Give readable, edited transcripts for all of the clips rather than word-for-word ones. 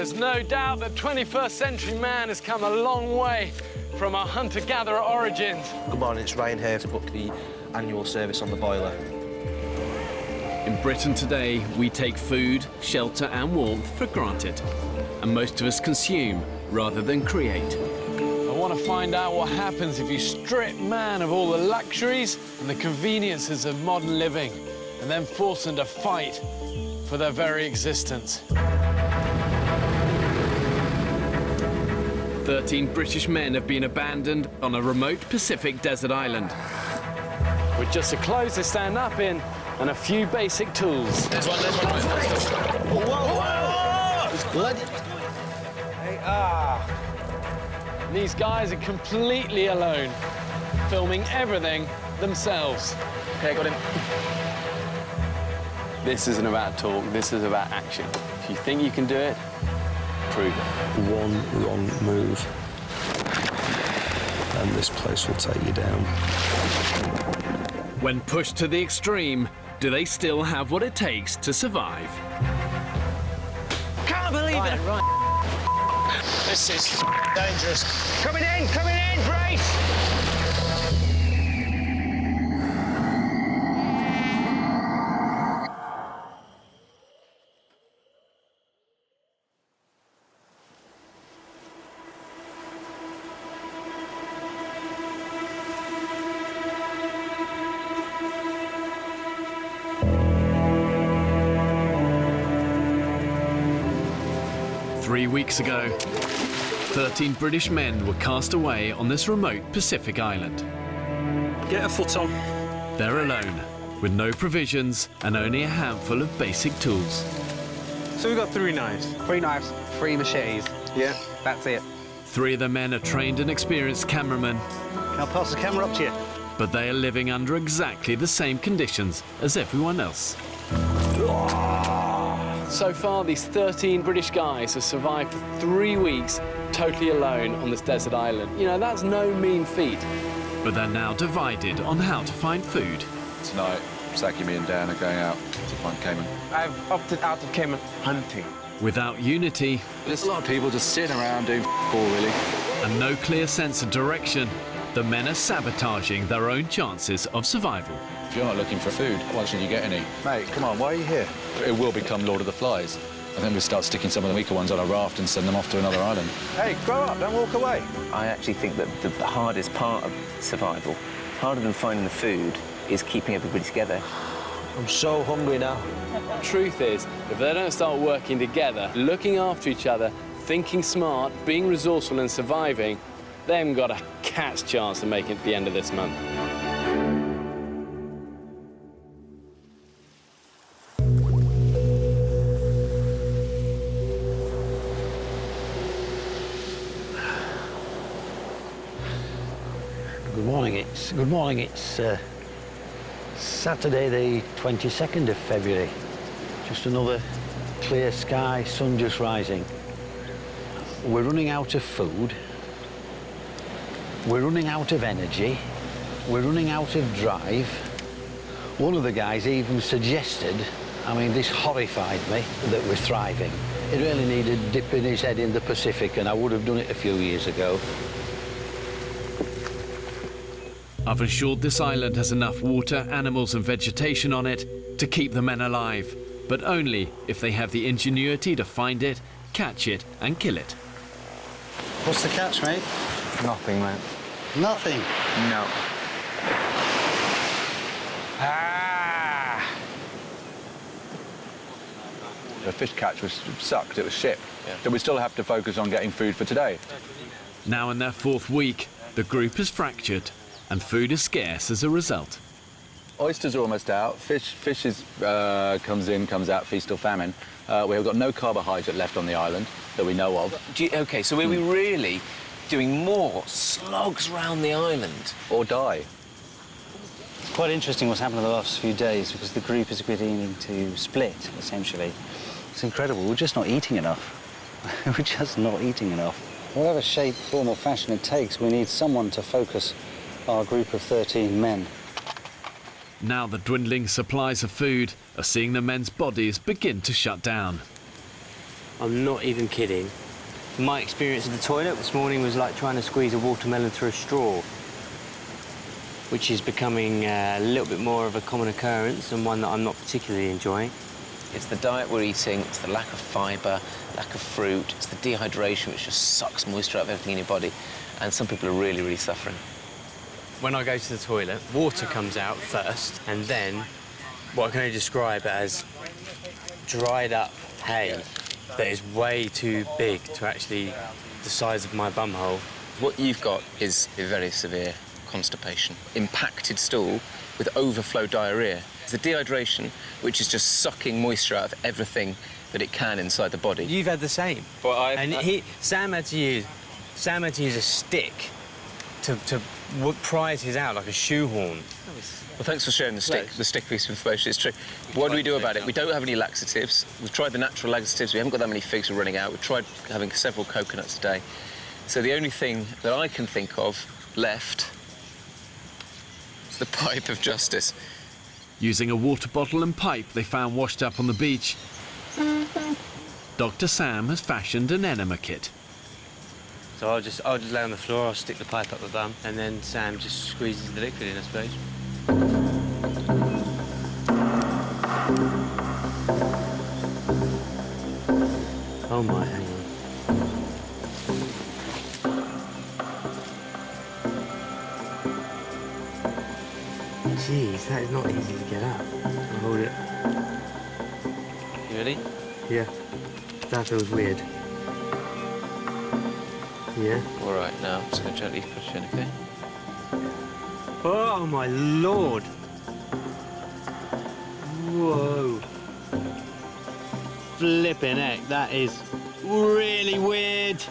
There's no doubt that 21st century man has come a long way from our hunter-gatherer origins. Good morning, it's Ryan here to book the annual service on the boiler. In Britain today, we take food, shelter and warmth for granted. And most of us consume rather than create. I want to find out what happens if you strip man of all the luxuries and the conveniences of modern living and then force them to fight for their very existence. 13 British men have been abandoned on a remote Pacific desert island. With just the clothes to stand up in and a few basic tools. There's one. Whoa! It's bloody. These guys are completely alone, filming everything themselves. Okay, got him. This isn't about talk, this is about action. If you think you can do it, prove it. One wrong move, and this place will take you down. When pushed to the extreme, do they still have what it takes to survive? Can't believe it! Right. This is dangerous. Coming in, brace! 3 weeks ago, 13 British men were cast away on this remote Pacific island. Get a foot on. They're alone, with no provisions and only a handful of basic tools. So we've got 3 knives. 3 knives, 3 machetes. Yeah. That's it. 3 of the men are trained and experienced cameramen, Can I pass the camera up to you? but they are living under exactly the same conditions as everyone else. So far, these 13 British guys have survived for 3 weeks totally alone on this desert island. You know, that's no mean feat. But they're now divided on how to find food. Tonight, Saki, me and Dan are going out to find Cayman. I've opted out of Cayman hunting. Without unity There's a lot of people just sitting around doing all, really. and no clear sense of direction, the men are sabotaging their own chances of survival. If you're not looking for food, why should you get any? Mate, come on, why are you here? It will become Lord of the Flies. I think we start sticking some of the weaker ones on a raft and send them off to another island. Hey, grow up, don't walk away. I actually think that the hardest part of survival, harder than finding the food, is keeping everybody together. I'm so hungry now. Truth is, if they don't start working together, looking after each other, thinking smart, being resourceful and surviving, they haven't got a cat's chance of making it to the end of this month. Good morning. It's Saturday, the 22nd of February. Just another clear sky, sun just rising. We're running out of food. We're running out of energy. We're running out of drive. One of the guys even suggested, I mean, this horrified me, that we're thriving. He really needed dipping his head in the Pacific, and I would have done it a few years ago. I've ensured this island has enough water, animals and vegetation on it to keep the men alive, but only if they have the ingenuity to find it, catch it and kill it. What's the catch, mate? Nothing, man. Nothing. No. The fish catch sucked, it was shit. So we still have to focus on getting food for today. Now in their 4th week, the group is fractured and food is scarce as a result. Oysters are almost out. Fish comes in, comes out, feast or famine. We've got no carbohydrate left on the island that we know of. OK, so are we really doing more slogs around the island? Or die. It's quite interesting what's happened in the last few days because the group is beginning to split, essentially. It's incredible. We're just not eating enough. We're just not eating enough. Whatever shape, form or fashion it takes, we need someone to focus our group of 13 men. Now the dwindling supplies of food are seeing the men's bodies begin to shut down. I'm not even kidding. My experience of the toilet this morning was like trying to squeeze a watermelon through a straw, which is becoming a little bit more of a common occurrence and one that I'm not particularly enjoying. It's the diet we're eating, it's the lack of fibre, lack of fruit, it's the dehydration which just sucks moisture out of everything in your body, and some people are really, really suffering. When I go to the toilet, water comes out first, and then what I can only describe as dried up hay that is way too big to actually the size of my bumhole. What you've got is a very severe constipation, impacted stool with overflow diarrhoea. It's the dehydration which is just sucking moisture out of everything that it can inside the body. You've had the same. Well, Sam had to use a stick to prise his out like a shoehorn. Well, thanks for sharing the stick piece of information. It's true. What do we do about it? We don't have any laxatives. We've tried the natural laxatives. We haven't got that many figs. We're running out. We've tried having several coconuts a day. So the only thing that I can think of left is the pipe of justice. Using a water bottle and pipe they found washed up on the beach, Dr. Sam has fashioned an enema kit. So I'll just lay on the floor, I'll stick the pipe up the bum, and then Sam just squeezes the liquid in, I suppose. Oh my, hang on. Jeez, that is not easy to get up. I'll hold it. You ready? Yeah. That feels weird. Yeah. All right, now I'm just going to gently push in, OK? Oh, my Lord. Whoa. Flipping heck, that is really weird.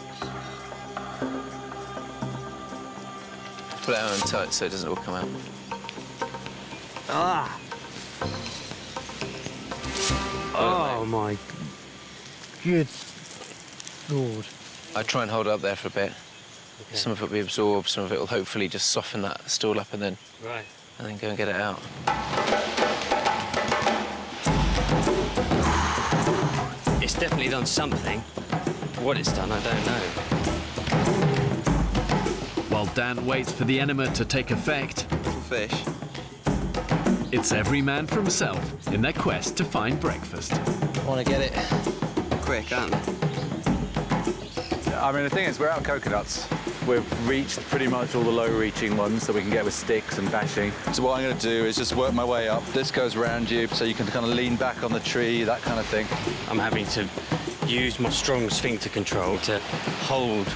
Put it on tight so it doesn't all come out. Ah. Oh, my good Lord. I try and hold it up there for a bit. Okay. Some of it will be absorbed, some of it will hopefully just soften that stool up and then go and get it out. It's definitely done something. What it's done, I don't know. While Dan waits for the enema to take effect, Fish. it's every man for himself in their quest to find breakfast. I want to get it Quick, aren't they? I mean, the thing is, we're out of coconuts. We've reached pretty much all the low-reaching ones that we can get with sticks and bashing. So what I'm going to do is just work my way up. This goes around you, so you can kind of lean back on the tree, that kind of thing. I'm having to use my strong sphincter control to hold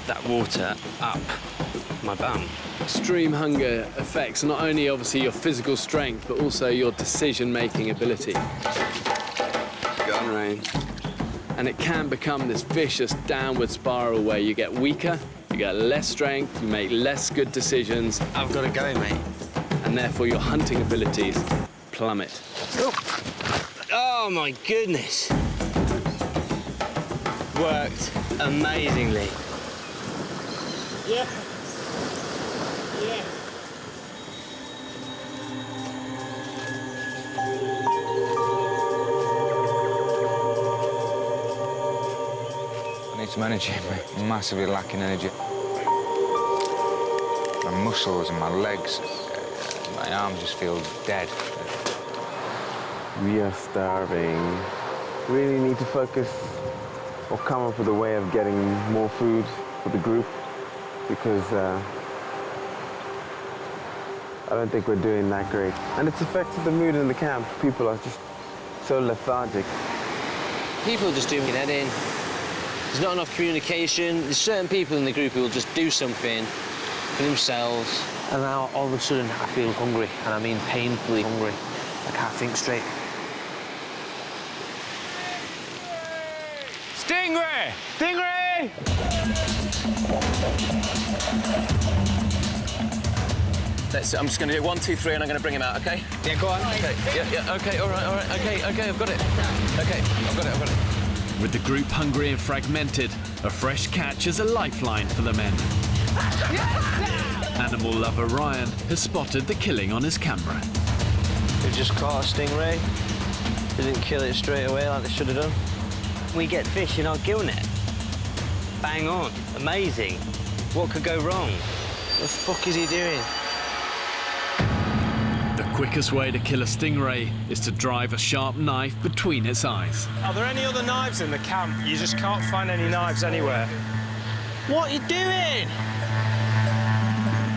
that water up my bum. Extreme hunger affects not only obviously your physical strength, but also your decision-making ability. Gun range. And it can become this vicious downward spiral where you get weaker, you get less strength, you make less good decisions. I've got to go, mate. And therefore your hunting abilities plummet. Oh, my goodness. Worked amazingly. Yeah. Yeah. I need some energy. I'm massively lacking energy. My muscles and my legs, my arms just feel dead. We are starving. We really need to focus or come up with a way of getting more food for the group because I don't think we're doing that great. And it's affected the mood in the camp. People are just so lethargic. People are just doing their head in. There's not enough communication. There's certain people in the group who will just do something for themselves. And now all of a sudden I feel hungry, and I mean painfully hungry. I can't think straight. Stingray! Stingray! I'm just going to do 1, 2, 3, and I'm going to bring him out, OK? Yeah, go on. OK, yeah, OK, all right, OK, I've got it. OK, I've got it. With the group hungry and fragmented, a fresh catch is a lifeline for the men. Animal lover Ryan has spotted the killing on his camera. They just caught a stingray. They didn't kill it straight away like they should have done. We get fish in our gill net. Bang on. Amazing. What could go wrong? What the fuck is he doing? The quickest way to kill a stingray is to drive a sharp knife between its eyes. Are there any other knives in the camp? You just can't find any knives anywhere. What are you doing?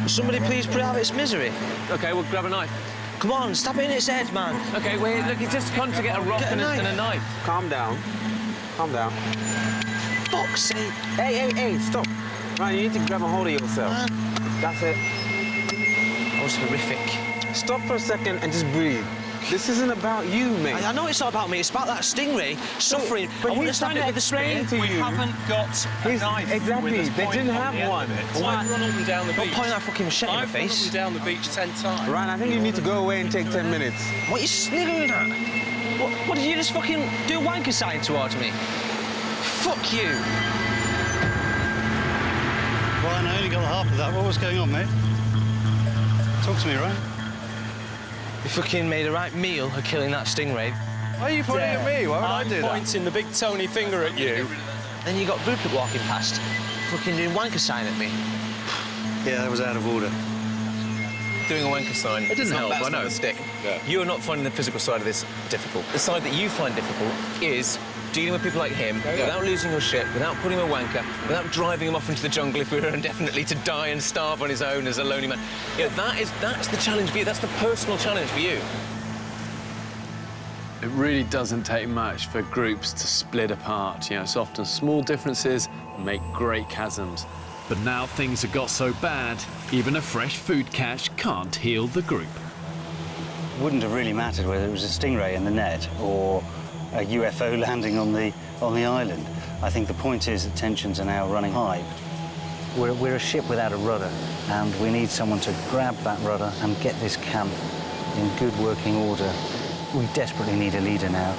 Somebody please put it out of its misery. OK, we'll grab a knife. Come on, stab it in its head, man. OK, wait, look, he's just gone to get a rock and a knife. Calm down. Calm down. Fuck's sake. Hey, stop. Right, you need to grab a hold of yourself. Man. That's it. That was horrific. Stop for a second and just breathe. This isn't about you, mate. I know it's not about me. It's about that stingray suffering. But I want to he's stab trying it to with the explain spear. to you. We haven't got a knife. Exactly. With They didn't have one. It's like run up and down the beach. Don't point that fucking machete in the I've run up face. and down the beach 10 times. Ryan, I think you need to go away and take 10 minutes. What are you sniggering at? What did you just fucking do a wanker sign towards me? Fuck you. Ryan, I only got half of that. What was going on, mate? Talk to me, Ryan. You fucking made a right meal of killing that stingray. Why are you pointing at me? Why would I do that? I'm pointing the big Tony finger at you. Then you got Rupert walking past, fucking doing wanker sign at me. Yeah, that was out of order. Doing a wanker sign. It didn't help, That's I know. not a stick. Yeah. You're not finding the physical side of this difficult. The side that you find difficult is dealing with people like him without losing your shit, without putting him a wanker, without driving him off into the jungle if we were indefinitely to die and starve on his own as a lonely man. You know, that's the challenge for you. That's the personal challenge for you. It really doesn't take much for groups to split apart. You know, it's often small differences make great chasms. But now things have got so bad, even a fresh food catch can't heal the group. Wouldn't have really mattered whether it was a stingray in the net or a UFO landing on the island. I think the point is that tensions are now running high. We're a ship without a rudder, and we need someone to grab that rudder and get this camp in good working order. We desperately need a leader now.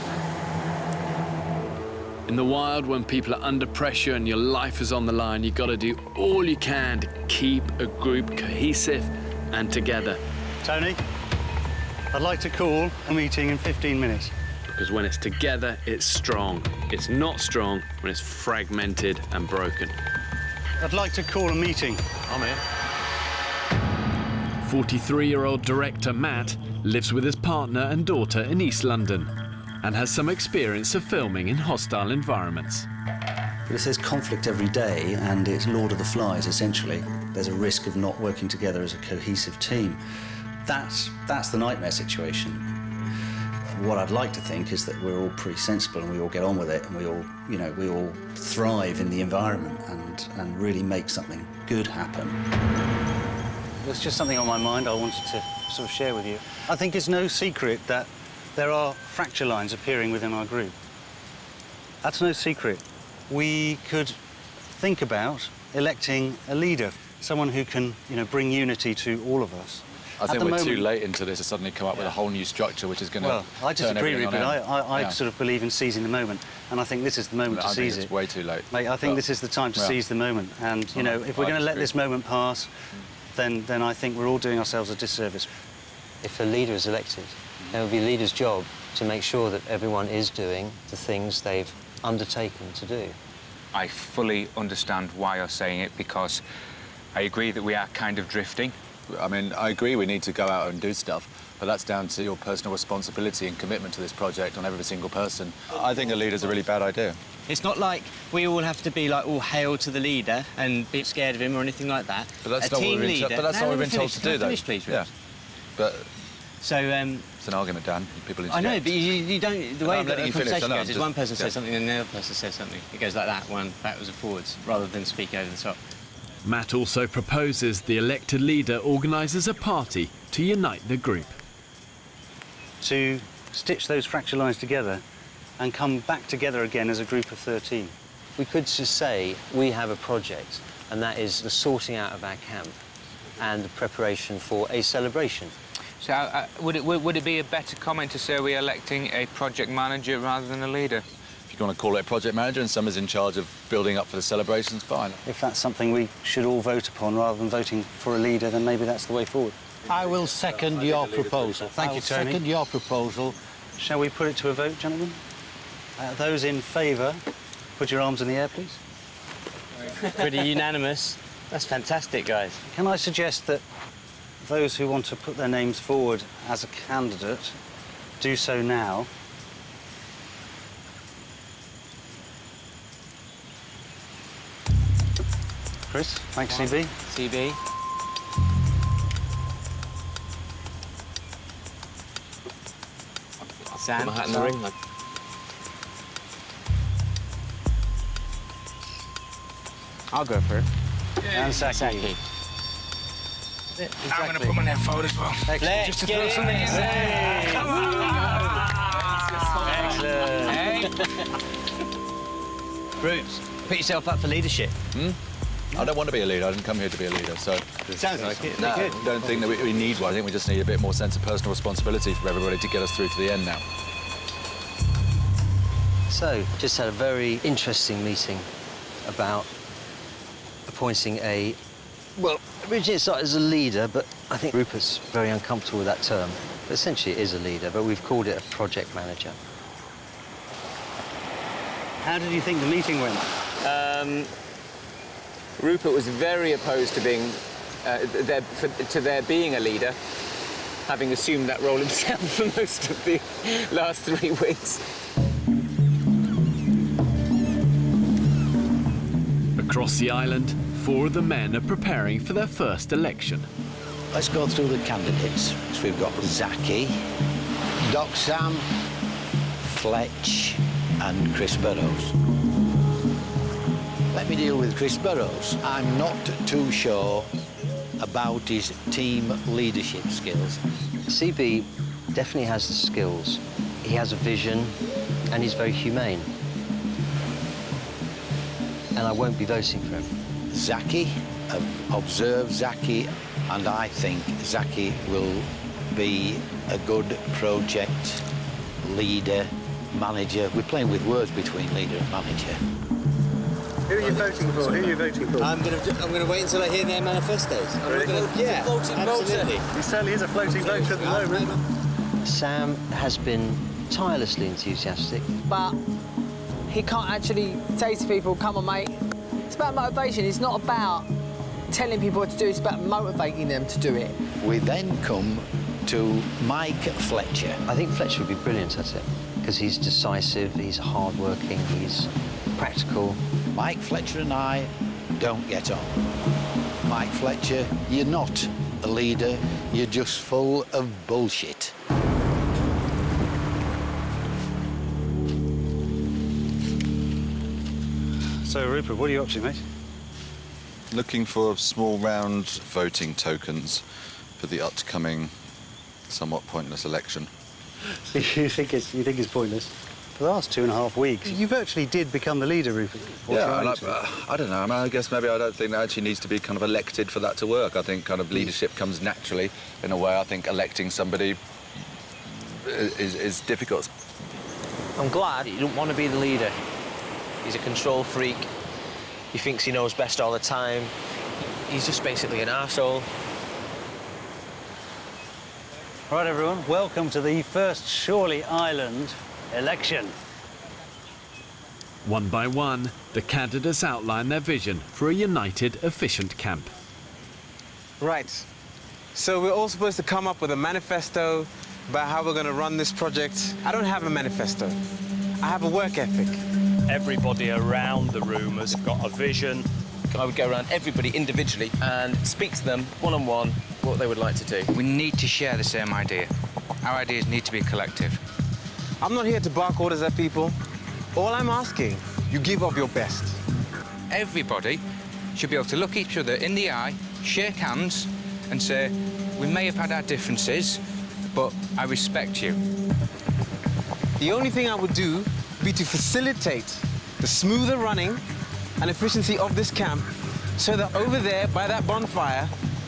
In the wild, when people are under pressure and your life is on the line, you've got to do all you can to keep a group cohesive and together. Tony, I'd like to call a meeting in 15 minutes. Because when it's together, it's strong. It's not strong when it's fragmented and broken. I'd like to call a meeting. I'm in. 43-year-old director Matt lives with his partner and daughter in East London and has some experience of filming in hostile environments. But if there's conflict every day and it's Lord of the Flies, essentially, there's a risk of not working together as a cohesive team. That's the nightmare situation. What I'd like to think is that we're all pretty sensible and we all get on with it and we all thrive in the environment and really make something good happen. There's just something on my mind I wanted to sort of share with you. I think it's no secret that there are fracture lines appearing within our group. That's no secret. We could think about electing a leader, someone who can, bring unity to all of us. I think we're too late into this to suddenly come up with a whole new structure which is going to Well, I disagree, Rupert. I Yeah. sort of believe in seizing the moment, and I think this is the moment to I think seize it's it. way too late. Mate, I think this is the time to seize the moment. And, if we're going to let this moment pass, then I think we're all doing ourselves a disservice. If a leader is elected, it will be the leader's job to make sure that everyone is doing the things they've undertaken to do. I fully understand why you're saying it, because I agree that we are kind of drifting. I mean, I agree we need to go out and do stuff, but that's down to your personal responsibility and commitment to this project on every single person. I think a leader's a really bad idea. It's not like we all have to be like all hail to the leader and be scared of him or anything like that. But that's not what we've been told to do, though. Finish, please, yeah. But so it's an argument, Dan. People I know, but you don't. The way I'm that letting the you finish. conversation I know, goes is one person says something and the other person says something. It goes like that, one backwards and forwards, rather than speak over the top. Matt also proposes the elected leader organises a party to unite the group. To stitch those fracture lines together and come back together again as a group of 13. We could just say we have a project, and that is the sorting out of our camp and the preparation for a celebration. So would it be a better comment to say we're electing a project manager rather than a leader? If you want to call it a project manager and someone's in charge of building up for the celebrations, fine. If that's something we should all vote upon rather than voting for a leader, then maybe that's the way forward. I will second your proposal. Thank you, Tony. Second your proposal. Shall we put it to a vote, gentlemen? Those in favour, put your arms in the air, please. Pretty unanimous. That's fantastic, guys. Can I suggest that those who want to put their names forward as a candidate do so now? Chris, thanks, CB. CB. Sam. Put my hat in the ring. I'll go for it. And Saki. Saki. I'm going to put my name forward as well. Let's Just to get throw in something in there. there. Come on. Excellent. Bruce, put yourself up for leadership. I don't want to be a leader. I didn't come here to be a leader, so... Sounds like it. No, I don't think that we need one. I think we just need a bit more sense of personal responsibility for everybody to get us through to the end now. So, just had a very interesting meeting about appointing a, well, originally it started as a leader, but I think Rupert's very uncomfortable with that term. But essentially it is a leader, but we've called it a project manager. How did you think the meeting went? Rupert was very opposed to being there being a leader, having assumed that role himself for most of the last 3 weeks. Across the island, 4 of the men are preparing for their first election. Let's go through the candidates. So we've got Saki, Doc Sam, Fletch and Chris Burrows. Let me deal with Chris Burrows. I'm not too sure about his team leadership skills. CB definitely has the skills. He has a vision and he's very humane. And I won't be voting for him. Saki, I've observed Saki, and I think Saki will be a good project leader, manager. We're playing with words between leader and manager. Who are you voting for? Who are you voting for? I'm gonna wait until I hear their manifestos. Really? Yeah, absolutely. He certainly is a floating voter at the moment. Sam has been tirelessly enthusiastic. But he can't actually say to people, come on, mate. It's about motivation. It's not about telling people what to do. It's about motivating them to do it. We then come to Mike Fletcher. I think Fletcher would be brilliant at it because he's decisive, he's hard-working, he's practical. Mike Fletcher and I don't get on. Mike Fletcher, you're not a leader, you're just full of bullshit. So, Rupert, what are you up to, mate? Looking for small round voting tokens for the upcoming, somewhat pointless election. You think it's pointless? For the last 2.5 weeks, you virtually did become the leader, Rupert. I don't know. I mean, I guess maybe I don't think that actually needs to be kind of elected for that to work. I think kind of leadership comes naturally in a way. I think electing somebody is difficult. I'm glad he don't want to be the leader. He's a control freak. He thinks he knows best all the time. He's just basically an arsehole. Right, everyone, welcome to the first Shorley Island election. One by one, the candidates outline their vision for a united, efficient camp. Right. So we're all supposed to come up with a manifesto about how we're going to run this project. I don't have a manifesto. I have a work ethic. Everybody around the room has got a vision. I would go around everybody individually and speak to them one-on-one what they would like to do. We need to share the same idea. Our ideas need to be collective. I'm not here to bark orders at people. All I'm asking, you give of your best. Everybody should be able to look each other in the eye, shake hands, and say, we may have had our differences, but I respect you. The only thing I would do would be to facilitate the smoother running and efficiency of this camp so that over there, by that bonfire,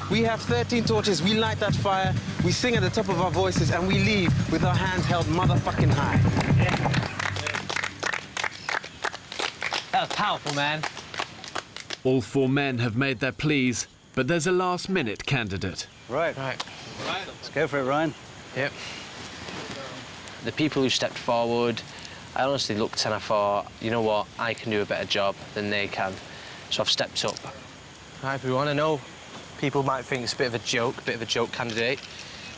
we have 13 torches, we light that fire, we sing at the top of our voices, and we leave with our hands held motherfucking high. That was powerful, man. All 4 men have made their pleas, but there's a last-minute candidate. Right. Let's go for it, Ryan. Yep. The people who stepped forward I honestly looked and I thought, you know what, I can do a better job than they can. So I've stepped up. Hi, everyone. I know people might think it's a bit of a joke candidate,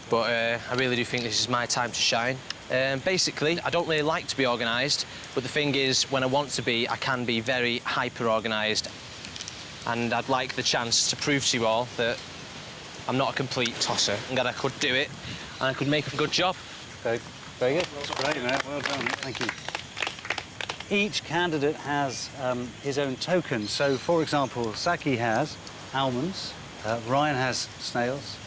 but I really do think this is my time to shine. Basically, I don't really like to be organised, but the thing is, when I want to be, I can be very hyper-organised. And I'd like the chance to prove to you all that I'm not a complete tosser and that I could do it and I could make a good job. Very good. That's great, mate. Well done. Thank you. Each candidate has his own token. So, for example, Saki has almonds, Ryan has snails,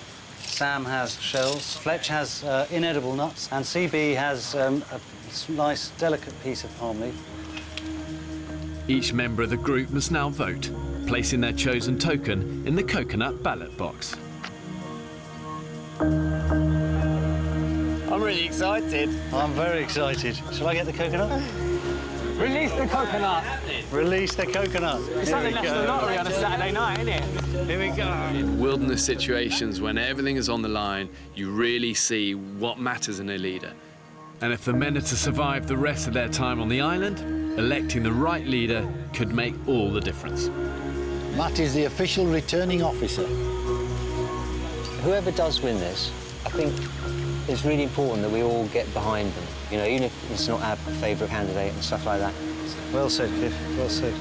Sam has shells, Fletch has inedible nuts, and CB has a nice, delicate piece of palm leaf. Each member of the group must now vote, placing their chosen token in the coconut ballot box. I'm really excited. I'm very excited. Shall I get the coconut? Release the coconut. Release the coconut. It's like the National Lottery on a Saturday night, isn't it? Here we go. In wilderness situations, when everything is on the line, you really see what matters in a leader. And if the men are to survive the rest of their time on the island, electing the right leader could make all the difference. Matt is the official returning officer. Whoever does win this, I think it's really important that we all get behind them. You know, even if it's not our favourite candidate and stuff like that. Well said, Cliff. Well said.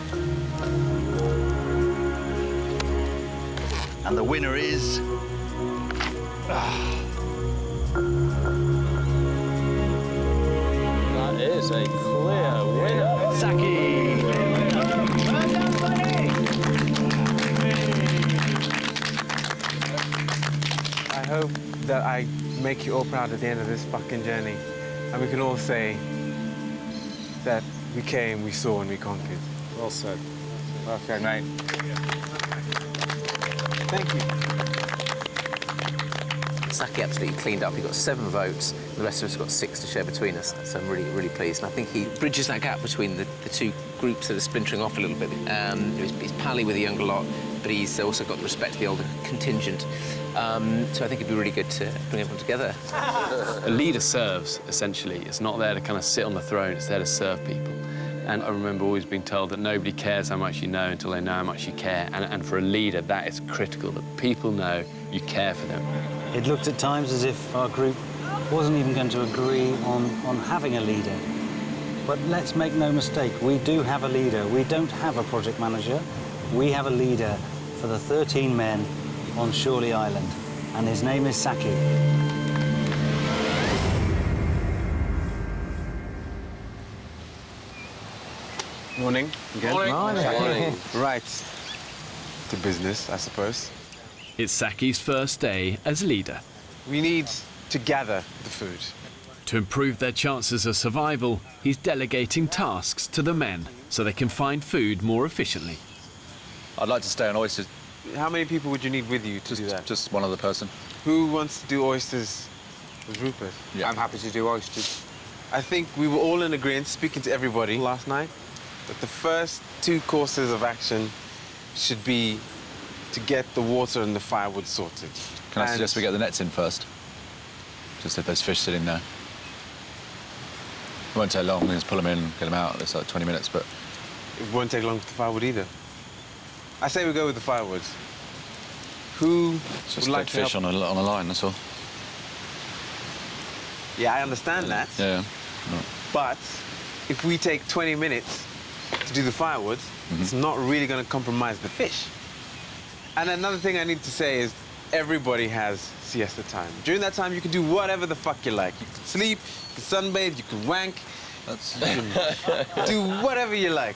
And the winner is... That is a clear winner. Saki! Well done, buddy! I hope that I make you all proud at the end of this fucking journey. And we can all say that we came, we saw, and we conquered. Well said. Okay, mate. Thank you. Saki absolutely cleaned up. He got 7 votes. The rest of us got 6 to share between us. So I'm really, really pleased. And I think he bridges that gap between the two groups that are splintering off a little bit. He's pally with the younger lot, but he's also got the respect of the older contingent. So I think it'd be really good to bring everyone together. A leader serves, essentially. It's not there to kind of sit on the throne, it's there to serve people. And I remember always being told that nobody cares how much you know until they know how much you care. And for a leader, that is critical, that people know you care for them. It looked at times as if our group wasn't even going to agree on having a leader. But let's make no mistake, we do have a leader. We don't have a project manager. We have a leader for the 13 men on Shorley Island, and his name is Saki. Morning. Again. Morning. Right. To business, I suppose. It's Saki's first day as leader. We need to gather the food. To improve their chances of survival, he's delegating tasks to the men so they can find food more efficiently. I'd like to stay on oysters. How many people would you need with you to do that? Just one other person. Who wants to do oysters with Rupert? Yeah. I'm happy to do oysters. I think we were all in agreement, speaking to everybody last night, that the first 2 courses of action should be to get the water and the firewood sorted. Can I suggest we get the nets in first? Just if there's fish sitting there. It won't take long, we can just pull them in, get them out. It's like 20 minutes, but... It won't take long with the firewood either. I say we go with the firewood. Who just would like to fish help? on a line, that's all. Yeah, I understand that. Yeah. No. But if we take 20 minutes to do the firewood, it's not really going to compromise the fish. And another thing I need to say is everybody has siesta time. During that time, you can do whatever the fuck you like. You can sleep, you can sunbathe, you can wank. You can do whatever you like.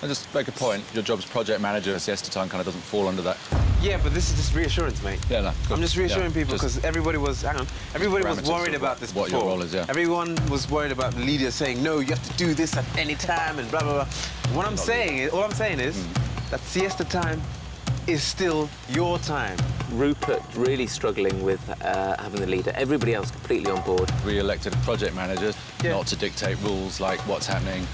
I just make a point. Your job's project manager, siesta time kind of doesn't fall under that. Yeah, but this is just reassurance, mate. Yeah, no. Good. I'm just reassuring Yeah, people because everybody was, everybody was worried about this what before. your role is, yeah. Everyone was worried about the leader saying, no, you have to do this at any time and blah, blah, blah. What I'm saying is, all I'm saying is that siesta time is still your time. Rupert really struggling with having the leader. Everybody else completely on board. We elected a project manager, not to dictate rules like what's happening,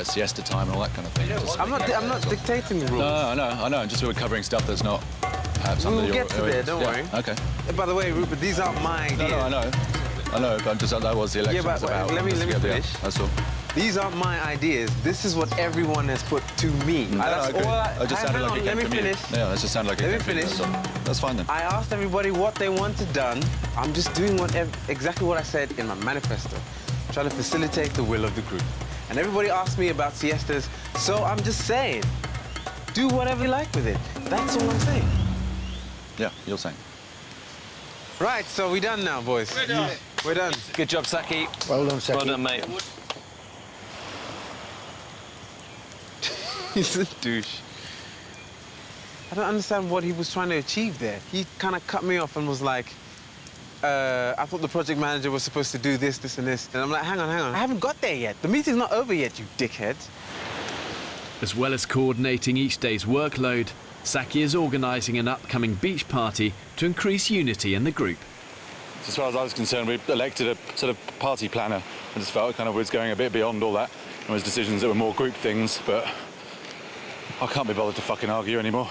siesta time and all that kind of thing. I'm not dictating the rules. No, I know. Just we're covering stuff that's not perhaps under We'll your get to there, don't worry. Okay. By the way, Rupert, these aren't my ideas. No, I know. I know, but that was the election was about. Let me finish. That's all. These aren't my ideas. This is what everyone has put to me. I agree. I just sounded like it came let me from you. finish. Yeah, that just sounded like it Let came me from you. finish. That's fine then. I asked everybody what they wanted done. I'm just doing exactly what I said in my manifesto. Trying to facilitate the will of the group. And everybody asked me about siestas, so I'm just saying, do whatever you like with it. That's all I'm saying. Yeah, you're saying. Right, so we're done now, boys. We're done. We're done. Good job, Saki. Well done, Saki. Well done, mate. He's a douche. I don't understand what he was trying to achieve there. He kind of cut me off and was like, I thought the project manager was supposed to do this, this, and this. And I'm like, hang on. I haven't got there yet. The meeting's not over yet, you dickheads. As well as coordinating each day's workload, Saki is organising an upcoming beach party to increase unity in the group. As far as I was concerned, we elected a sort of party planner. I just felt it kind of was going a bit beyond all that. There was decisions that were more group things, but I can't be bothered to fucking argue anymore.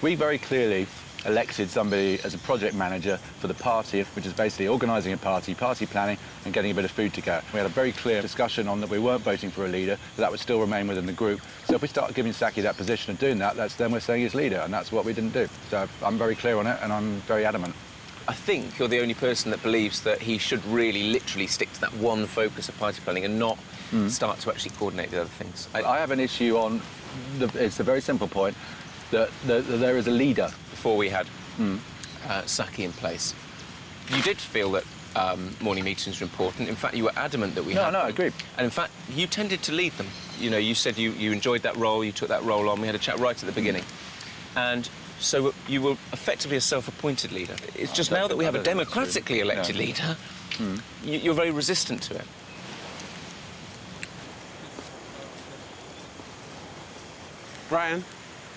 We very clearly elected somebody as a project manager for the party, which is basically organising a party planning and getting a bit of food to go. We had a very clear discussion on that we weren't voting for a leader, but that would still remain within the group. So if we start giving Saki that position of doing that, then we're saying he's leader, and that's what we didn't do. So I'm very clear on it, and I'm very adamant. I think you're the only person that believes that he should really literally stick to that one focus of party planning and not start to actually coordinate the other things. I have an issue on, it's a very simple point, that there is a leader. Before we had Saki in place, you did feel that morning meetings were important. In fact, you were adamant that we had them. I agree. And in fact, you tended to lead them. You know, you said you enjoyed that role, you took that role on. We had a chat right at the beginning. And so you were effectively a self-appointed leader. It's just now that we have a democratically elected leader, you're very resistant to it. Ryan?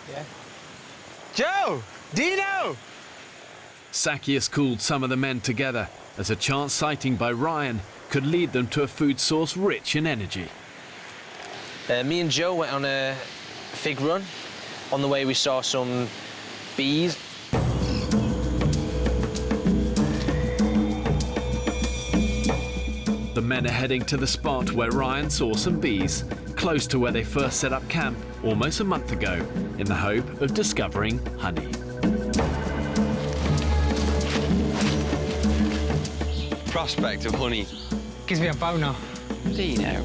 Yeah? Joe! Dino! Saki has called some of the men together as a chance sighting by Ryan could lead them to a food source rich in energy. Me and Joe went on a fig run. On the way we saw some bees. The men are heading to the spot where Ryan saw some bees, close to where they first set up camp almost a month ago, in the hope of discovering honey. Prospect of honey gives me a boner. Dino.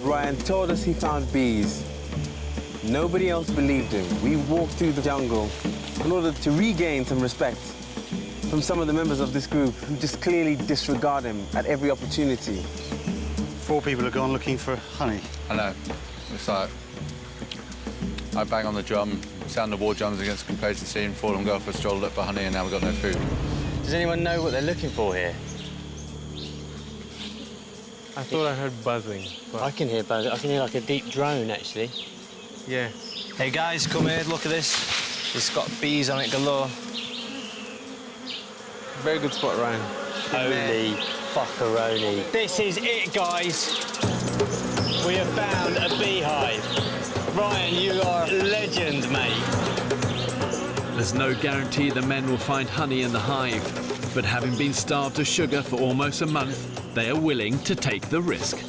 Ryan told us he found bees. Nobody else believed him. We walked through the jungle in order to regain some respect from some of the members of this group who just clearly disregard him at every opportunity. 4 people have gone looking for honey. I know. It's like, I bang on the drum, sound the war drums against complacency, and 4 of them go for a stroll, look for honey, and now we've got no food. Does anyone know what they're looking for here? I thought I heard buzzing. But... I can hear buzzing. I can hear like a deep drone, actually. Yeah. Hey guys, come here, look at this. It's got bees on it galore. Very good spot, Ryan. Holy fuckeroni. This is it, guys. We have found a beehive. Ryan, you are a legend, mate. There's no guarantee the men will find honey in the hive, but having been starved of sugar for almost a month, they are willing to take the risk.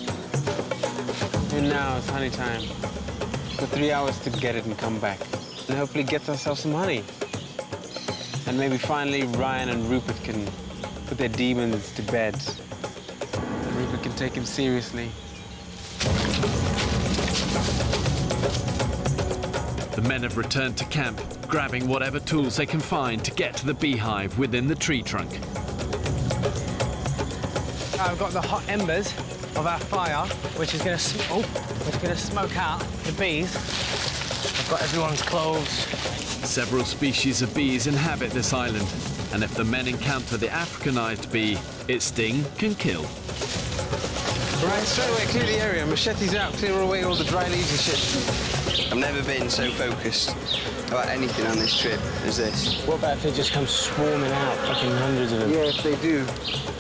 And now it's honey time. For 3 hours to get it and come back. And hopefully get ourselves some honey. And maybe finally Ryan and Rupert can put their demons to bed. And Rupert can take him seriously. The men have returned to camp, grabbing whatever tools they can find to get to the beehive within the tree trunk. I've got the hot embers of our fire, which is going to smoke out the bees. I've got everyone's clothes. Several species of bees inhabit this island, and if the men encounter the Africanized bee, its sting can kill. Right, straight away, clear the area. Machetes out, clear away all the dry leaves and shit. I've never been so focused about anything on this trip as this. What about if they just come swarming out, fucking hundreds of them? Yeah, if they do,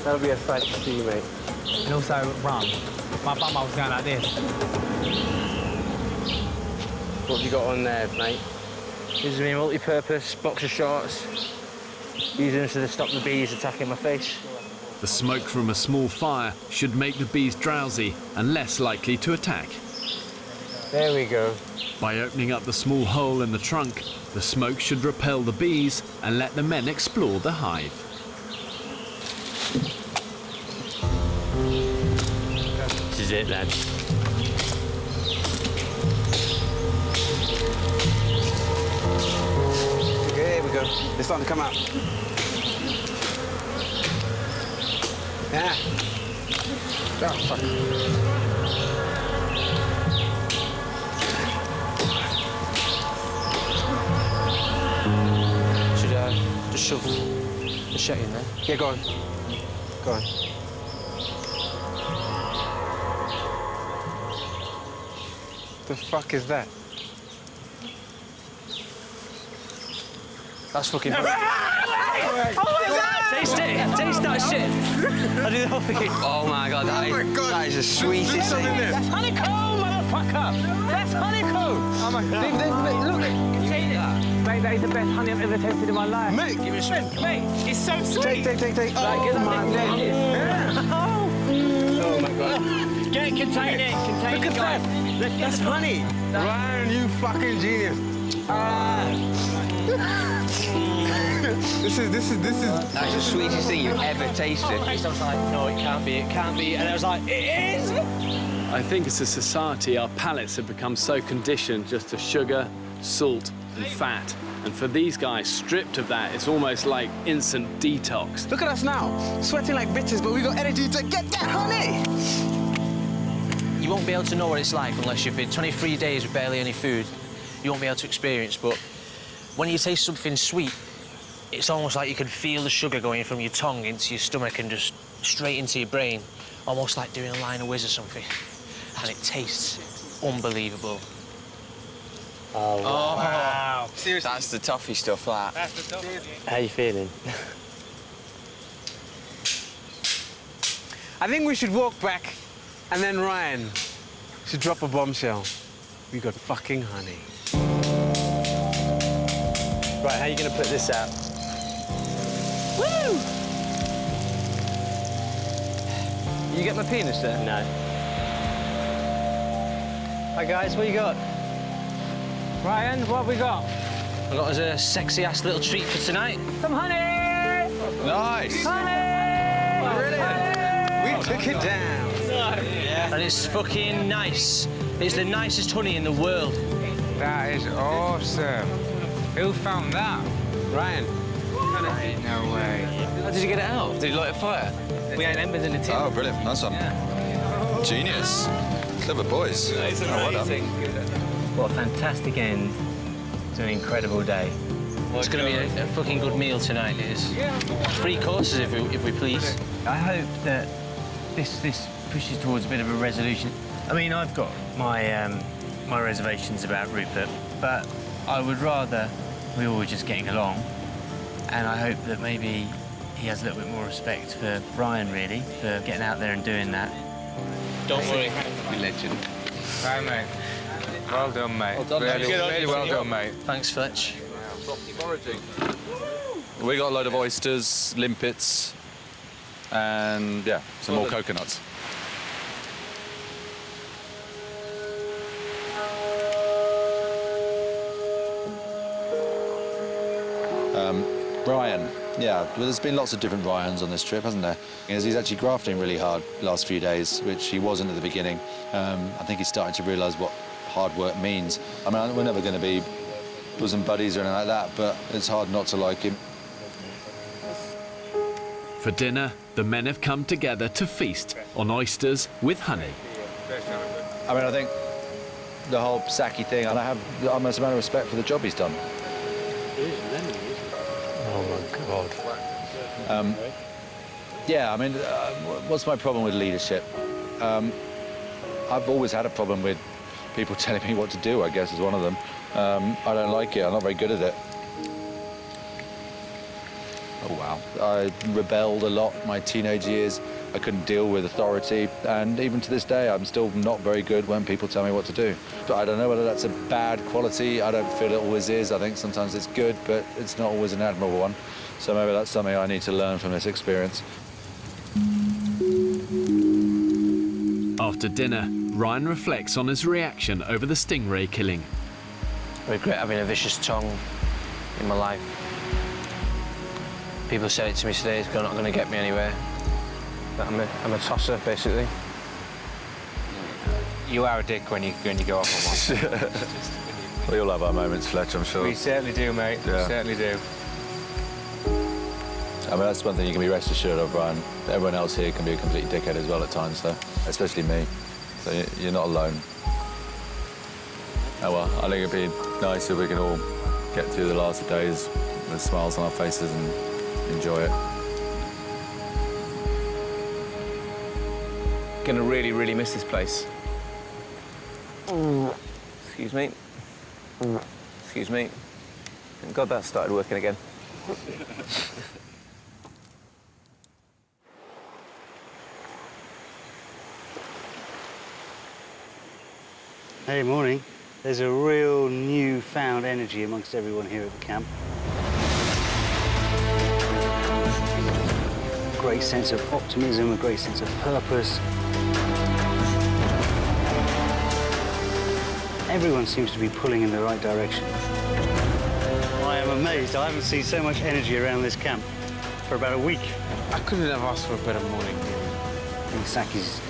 that'll be a sight to see, mate. And also rum. My bum was going like this. What have you got on there, mate? These are my multi-purpose boxer shorts. Using them to stop the bees attacking my face. The smoke from a small fire should make the bees drowsy and less likely to attack. There we go. By opening up the small hole in the trunk, the smoke should repel the bees and let the men explore the hive. This is it, lads. Okay, here we go. They're starting to come out. Yeah. Oh, fuck. Should I just shove the shit in there? Yeah, go on. Go on. The fuck is that? That's fucking... Taste it! Taste that shit! I do the whole thing. Oh my God, that is the sweetest thing. That's honeycomb, motherfucker! That's honeycomb! Oh my God. Look! Mate, that is the best honey I've ever tasted in my life. Mate, give me a shot. Mate, it's so sweet! Take. Like, get that thing there. Oh my God. Get it, contain it, contain it, guys. That's honey. Ryan, you fucking genius. This is. That's the sweetest thing you've ever tasted. I was like, no, it can't be, and I was like, it is! I think as a society, our palates have become so conditioned just to sugar, salt, and fat. And for these guys, stripped of that, it's almost like instant detox. Look at us now, sweating like bitches, but we got energy to get that honey. You won't be able to know what it's like unless you've been 23 days with barely any food. You won't be able to experience, but when you taste something sweet, it's almost like you can feel the sugar going from your tongue into your stomach and just straight into your brain, almost like doing a line of whiz or something. And it tastes unbelievable. Oh, wow. Seriously? That's the toffee stuff, that. That's the toffee. How you feeling? I think we should walk back, and then Ryan should drop a bombshell. We got fucking honey. Right, how are you going to put this out? Woo! You get my penis there? No. Hi, guys, what you got? Ryan, what have we got? I got us a sexy-ass little treat for tonight. Some honey! Nice. Honey! Brilliant. We took it down. Yeah. And it's fucking nice. It's the nicest honey in the world. That is awesome. Who found that? Ryan. No way. How did you get it out? Did you light a fire? We had embers in the tin. Oh, brilliant. Nice one. Yeah. Genius. Clever boys. It's amazing. What a fantastic end to an incredible day. It's going to be a fucking good meal tonight, it is. 3 courses, if we please. I hope that this pushes towards a bit of a resolution. I mean, I've got my my reservations about Rupert, but I would rather we all were just getting along. And I hope that maybe he has a little bit more respect for Brian, really, for getting out there and doing that. Don't worry. You legend. Right, mate. Well done, mate. Well done, really well done, mate. Thanks, Fletch. We got a load of oysters, limpets, and yeah, some more coconuts. Ryan, yeah, well, there's been lots of different Ryans on this trip, hasn't there? He's actually grafting really hard the last few days, which he wasn't at the beginning. I think he's starting to realise what hard work means. I mean, we're never going to be bosom buddies or anything like that, but it's hard not to like him. For dinner, the men have come together to feast on oysters with honey. I mean, I think the whole Saki thing, and I have the utmost amount of respect for the job he's done. Oh, my God. Yeah, I mean, what's my problem with leadership? I've always had a problem with people telling me what to do, I guess, is one of them. I don't like it. I'm not very good at it. Oh, wow. I rebelled a lot in my teenage years. I couldn't deal with authority, and even to this day, I'm still not very good when people tell me what to do. But I don't know whether that's a bad quality. I don't feel it always is. I think sometimes it's good, but it's not always an admirable one. So maybe that's something I need to learn from this experience. After dinner, Ryan reflects on his reaction over the stingray killing. I regret having a vicious tongue in my life. People said it to me today, it's not going to get me anywhere. But I'm a tosser, basically. You are a dick when you go off on one. We all have our moments, Fletch, I'm sure. We certainly do, mate. Yeah. We certainly do. I mean, that's one thing you can be rest assured of, Brian. Everyone else here can be a complete dickhead as well at times, though, especially me. So you're not alone. Oh, well, I think it'd be nice if we can all get through the last days with smiles on our faces and enjoy it. Gonna really, really miss this place. Excuse me. Excuse me. Thank God that started working again. Hey, morning. There's a real newfound energy amongst everyone here at the camp. A great sense of optimism, a great sense of purpose. Everyone seems to be pulling in the right direction. I am amazed. I haven't seen so much energy around this camp for about a week. I couldn't have asked for a better morning. I think Saki's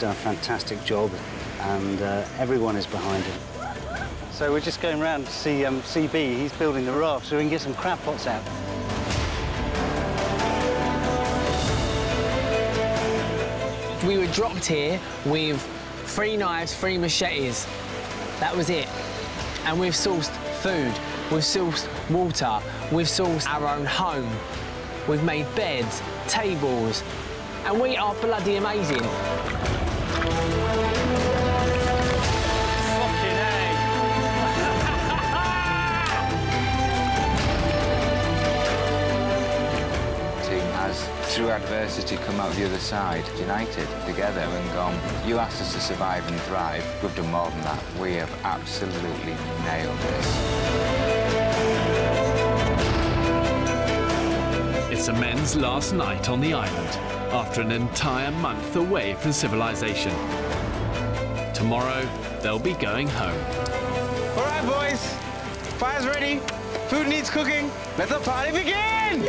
done a fantastic job, and everyone is behind him. So we're just going round to see CB. He's building the raft so we can get some crab pots out. We were dropped here with 3 knives, 3 machetes. That was it. And we've sourced food, we've sourced water, we've sourced our own home. We've made beds, tables, and we are bloody amazing. Through adversity, come out the other side, united, together, and gone, you asked us to survive and thrive. We've done more than that. We have absolutely nailed this. It's the men's last night on the island, after an entire month away from civilization. Tomorrow, they'll be going home. All right, boys. Fire's ready. Food needs cooking. Let the party begin!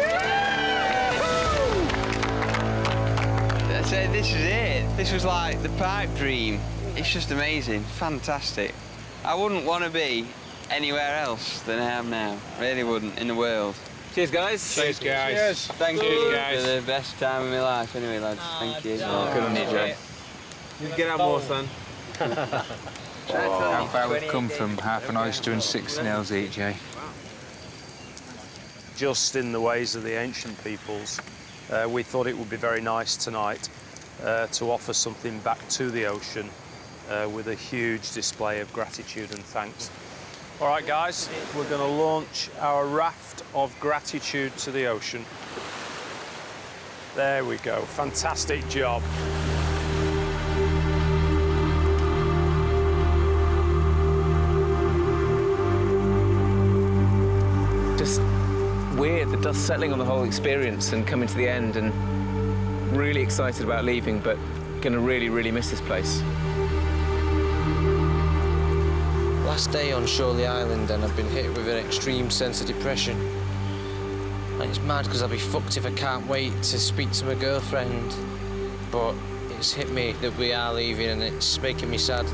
So this is it. This was like the pipe dream. It's just amazing, fantastic. I wouldn't want to be anywhere else than I am now. Really wouldn't, in the world. Cheers, guys. Cheers, guys. Cheers. Thank Cheers, you guys. for the best time of my life. Anyway, lads, thank you. Good on you, Jay. Get out more, son. How far we've come from half an oyster and 6 snails each, eh? Just in the ways of the ancient peoples, we thought it would be very nice tonight to offer something back to the ocean with a huge display of gratitude and thanks. All right, guys, we're going to launch our raft of gratitude to the ocean. There we go. Fantastic job. Just weird, the dust settling on the whole experience and coming to the end, and really excited about leaving, but gonna really, really miss this place. Last day on Shirley Island, and I've been hit with an extreme sense of depression. And it's mad because I'll be fucked if I can't wait to speak to my girlfriend. But it's hit me that we are leaving, and it's making me sad.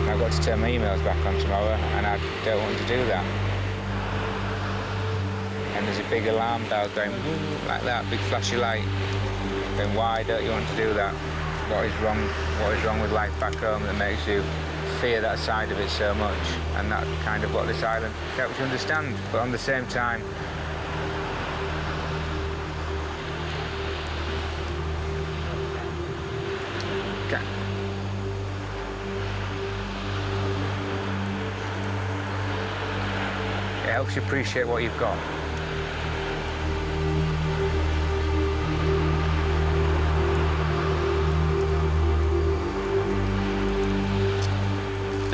I've got to turn my emails back on tomorrow, and I don't want to do that. And there's a big alarm bell going like that, big flashy light. Then why don't you want to do that? What is wrong with life back home that makes you fear that side of it so much? And that's kind of what this island helps you understand. But on the same time, it helps you appreciate what you've got.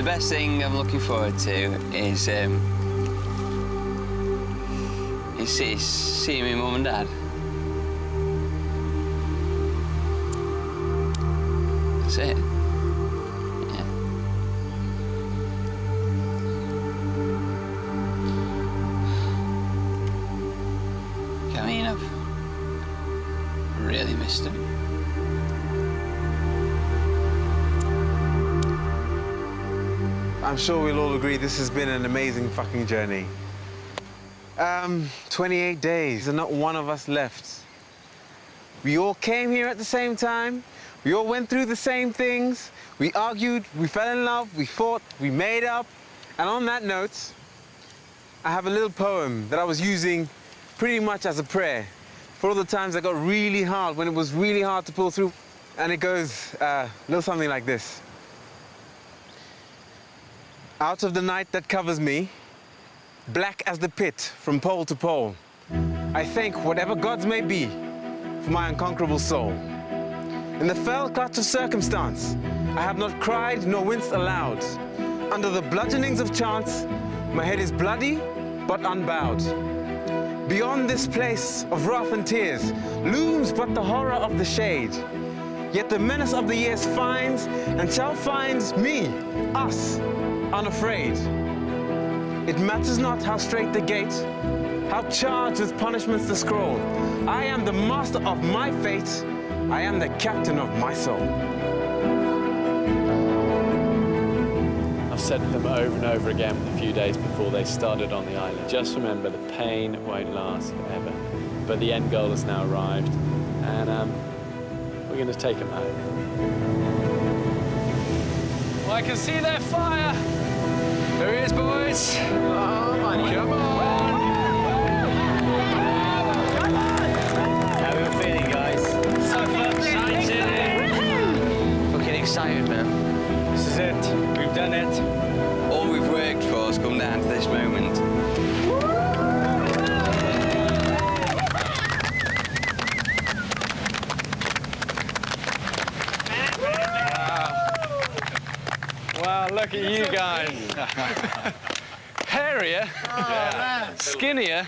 The best thing I'm looking forward to is seeing my mum and dad. That's it. Yeah. I mean, I've really missed them. I'm sure we'll all agree this has been an amazing fucking journey. 28 days and not one of us left. We all came here at the same time. We all went through the same things. We argued, we fell in love, we fought, we made up. And on that note, I have a little poem that I was using pretty much as a prayer for all the times that got really hard, when it was really hard to pull through. And it goes a little something like this. Out of the night that covers me, black as the pit from pole to pole, I thank whatever gods may be for my unconquerable soul. In the fell clutch of circumstance, I have not cried nor winced aloud. Under the bludgeonings of chance, my head is bloody but unbowed. Beyond this place of wrath and tears looms but the horror of the shade. Yet the menace of the years finds and shall find me, us, unafraid. It matters not how straight the gate, how charged with punishments the scroll. I am the master of my fate. I am the captain of my soul. I've said to them over and over again a few days before they started on the island, just remember the pain won't last forever. But the end goal has now arrived, and we're going to take them home. Well, I can see their fire. There he is, boys. Oh, money. Come on. How are you feeling, guys? So excited. Fucking excited, man. This is it. We've done it. All we've worked for has come down to this moment. Wow, look at you guys. Hairier, skinnier,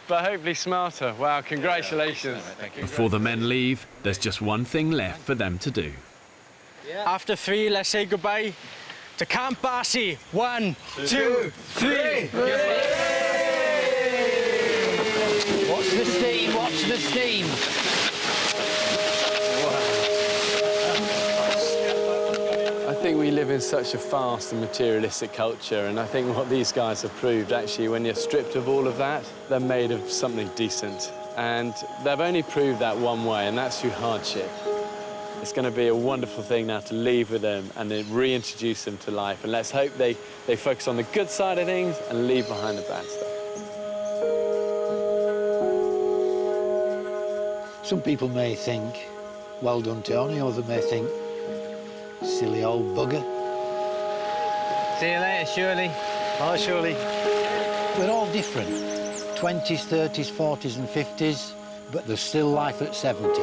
but hopefully smarter. Wow, congratulations. Before the men leave, there's just one thing left for them to do. After 3, let's say goodbye to Camp Barcy. 1, 2, 3. Watch the steam, watch the steam. I think we live in such a fast and materialistic culture, and I think what these guys have proved, actually, when you're stripped of all of that, they're made of something decent. And they've only proved that one way, and that's through hardship. It's going to be a wonderful thing now to leave with them and then reintroduce them to life. And let's hope they focus on the good side of things and leave behind the bad stuff. Some people may think, well done, Tony, or they may think, silly old bugger. See you later, Shirley. Bye, Shirley. We're all different. 20s, 30s, 40s and 50s, but there's still life at 70.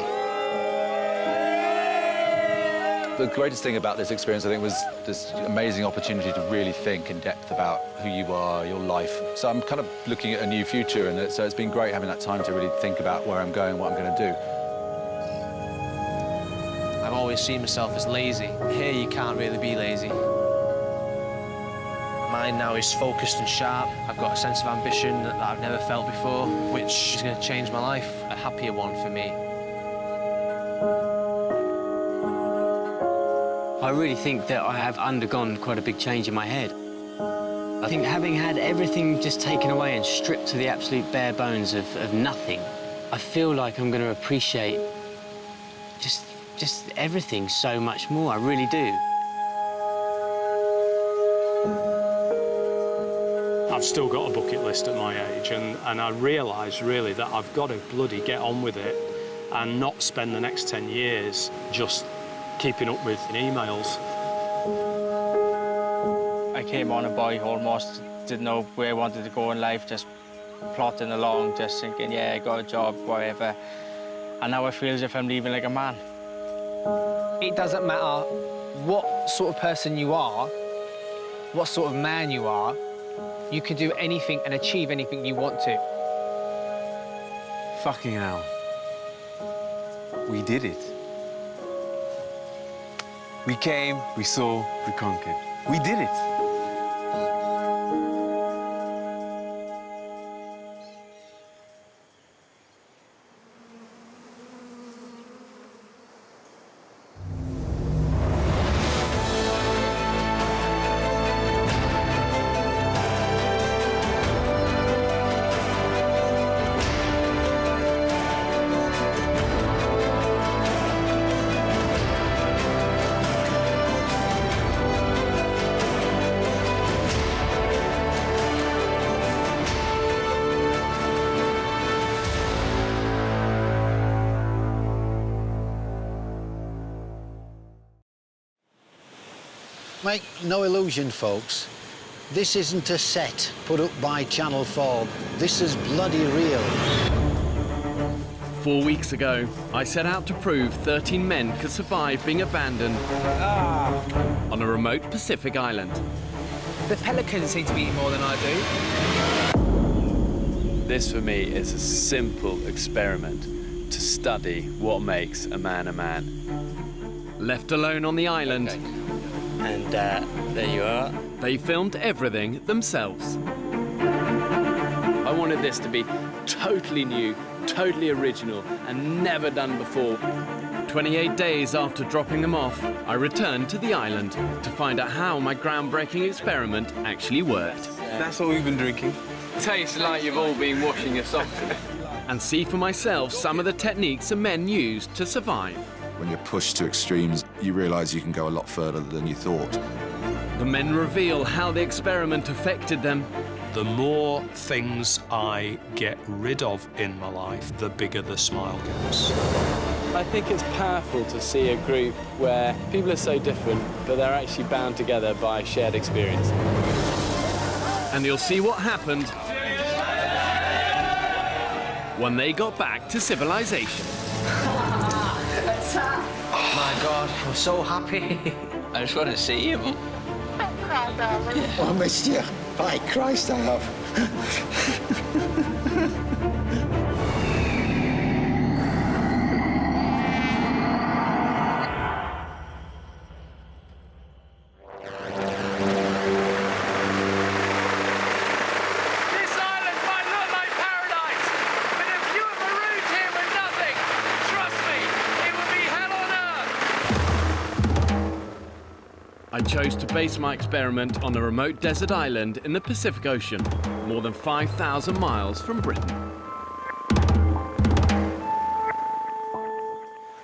The greatest thing about this experience, I think, was this amazing opportunity to really think in depth about who you are, your life. So I'm kind of looking at a new future, and so it's been great having that time to really think about where I'm going, what I'm going to do. I've always seen myself as lazy. Here, you can't really be lazy. Mine now is focused and sharp. I've got a sense of ambition that I've never felt before, which is going to change my life. A happier one for me. I really think that I have undergone quite a big change in my head. I think having had everything just taken away and stripped to the absolute bare bones of nothing, I feel like I'm going to appreciate just everything so much more. I really do. I've still got a bucket list at my age, and I realise, really, that I've got to bloody get on with it and not spend the next 10 years just keeping up with emails. I came on a boy, almost didn't know where I wanted to go in life, just plodding along, just thinking, yeah, I got a job, whatever. And now I feel as if I'm leaving like a man. It doesn't matter what sort of person you are, what sort of man you are, you can do anything and achieve anything you want to. Fucking hell. We did it. We came, we saw, we conquered. We did it. Make no illusion, folks. This isn't a set put up by Channel 4. This is bloody real. 4 weeks ago, I set out to prove 13 men could survive being abandoned on a remote Pacific island. The pelicans seem to be eating more than I do. This, for me, is a simple experiment to study what makes a man a man. Left alone on the island. Okay. And there you are. They filmed everything themselves. I wanted this to be totally new, totally original, and never done before. 28 days after dropping them off, I returned to the island to find out how my groundbreaking experiment actually worked. That's what we've been drinking. Tastes like you've all been washing your socks. And see for myself some of the techniques the men used to survive. When you're pushed to extremes, you realise you can go a lot further than you thought. The men reveal how the experiment affected them. The more things I get rid of in my life, the bigger the smile gets. I think it's powerful to see a group where people are so different, but they're actually bound together by shared experience. And you'll see what happened when they got back to civilization. My God, I'm so happy. I just want to see him. Oh, I missed you. By Christ, I have. I chose to base my experiment on a remote desert island in the Pacific Ocean, more than 5,000 miles from Britain.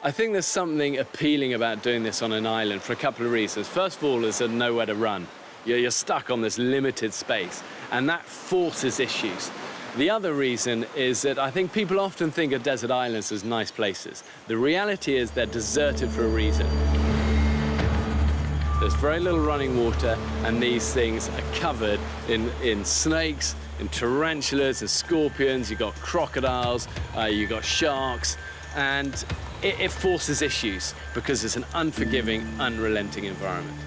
I think there's something appealing about doing this on an island for a couple of reasons. First of all, there's nowhere to run. You're stuck on this limited space, and that forces issues. The other reason is that I think people often think of desert islands as nice places. The reality is they're deserted for a reason. There's very little running water, and these things are covered in snakes, in tarantulas, and scorpions. You've got crocodiles, you've got sharks, and it forces issues because it's an unforgiving, unrelenting environment.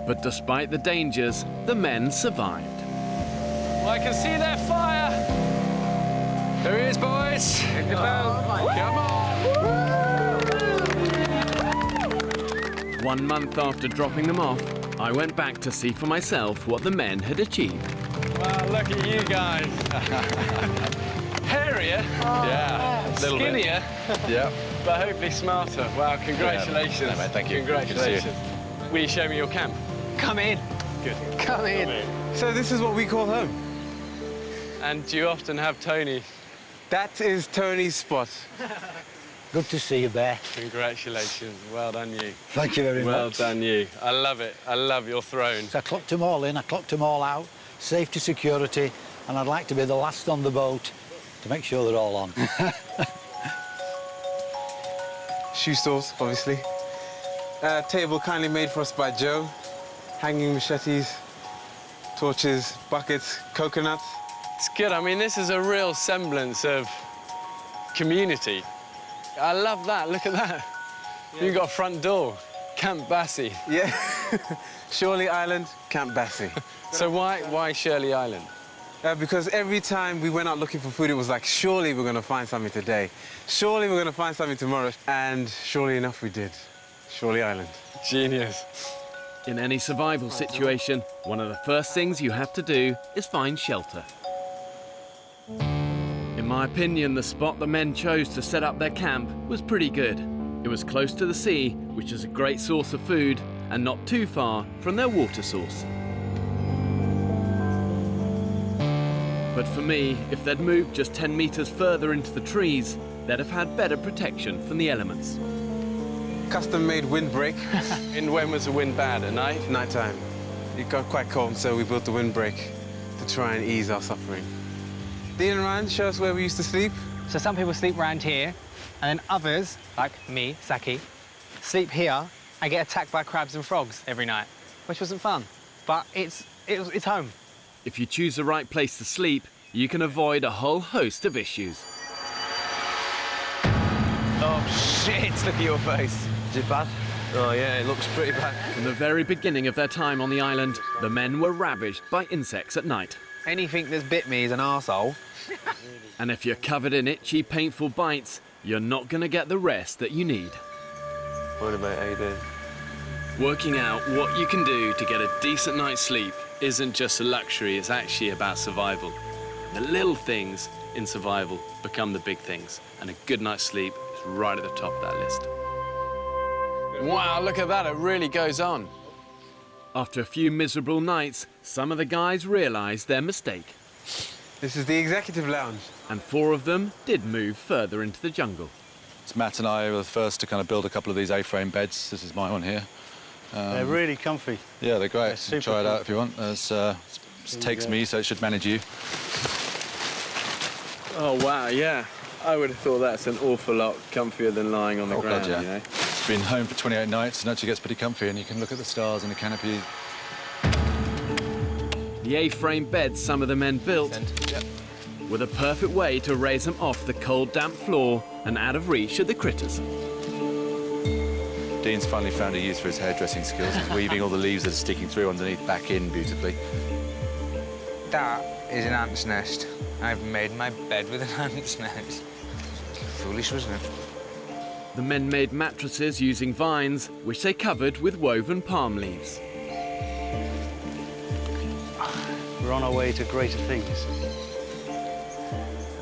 But despite the dangers, the men survived. Well, I can see their fire. There he is, boys. Hit the bell. Come on. 1 month after dropping them off, I went back to see for myself what the men had achieved. Wow, look at you guys. Hairier. Yeah, a little bit. Skinnier. Yeah. But hopefully smarter. Wow, congratulations. Yeah, mate, thank you. Congratulations. Will you show me your camp? Come in. Good. Come in. So this is what we call home. And do you often have Tony? That is Tony's spot. Good to see you, Bear. Congratulations. Well done, you. Thank you very much. Well done, you. I love it. I love your throne. So I clocked them all in, I clocked them all out, safety, security, and I'd like to be the last on the boat to make sure they're all on. Shoe stores, obviously. Table kindly made for us by Joe. Hanging machetes, torches, buckets, coconuts. It's good. I mean, this is a real semblance of community. I love that. Look at that. Yeah. You've got a front door. Camp Bassie. Yeah. Shirley Island, Camp Bassie. So why Shirley Island? Because every time we went out looking for food, it was like, surely we're going to find something today. Surely we're going to find something tomorrow. And surely enough, we did. Shirley Island. Genius. In any survival situation, one of the first things you have to do is find shelter. In my opinion, the spot the men chose to set up their camp was pretty good. It was close to the sea, which is a great source of food, and not too far from their water source. But for me, if they'd moved just 10 meters further into the trees, they'd have had better protection from the elements. Custom-made windbreak. And when was the wind bad? At night? Nighttime. It got quite cold, so we built the windbreak to try and ease our suffering. Dean and Ryan, show us where we used to sleep. So some people sleep around here, and then others, like me, Saki, sleep here and get attacked by crabs and frogs every night, which wasn't fun. But it's home. If you choose the right place to sleep, you can avoid a whole host of issues. Oh, shit, look at your face. Is it bad? Oh, yeah, it looks pretty bad. From the very beginning of their time on the island, the men were ravaged by insects at night. Anything that's bit me is an arsehole. And if you're covered in itchy, painful bites, you're not going to get the rest that you need. What about how you doing? Working out what you can do to get a decent night's sleep isn't just a luxury, it's actually about survival. The little things in survival become the big things, and a good night's sleep is right at the top of that list. Wow, look at that, it really goes on. After a few miserable nights, some of the guys realised their mistake. This is the executive lounge. And 4 of them did move further into the jungle. So Matt and I were the first to kind of build a couple of these A-frame beds. This is my one here. They're really comfy. Yeah, they're great. They're Try it out if comfy. you want. It takes me, so it should manage you. Oh, wow, yeah. I would have thought that's an awful lot comfier than lying on the ground, God, yeah. you know? It's been home for 28 nights and actually gets pretty comfy, and you can look at the stars and the canopy. The A-frame beds some of the men built were the perfect way to raise them off the cold, damp floor and out of reach of the critters. Dean's finally found a use for his hairdressing skills. He's weaving all the leaves that are sticking through underneath back in beautifully. That is an ant's nest. I've made my bed with an ant's nest. Foolish, wasn't it? The men made mattresses using vines, which they covered with woven palm leaves. We're on our way to greater things.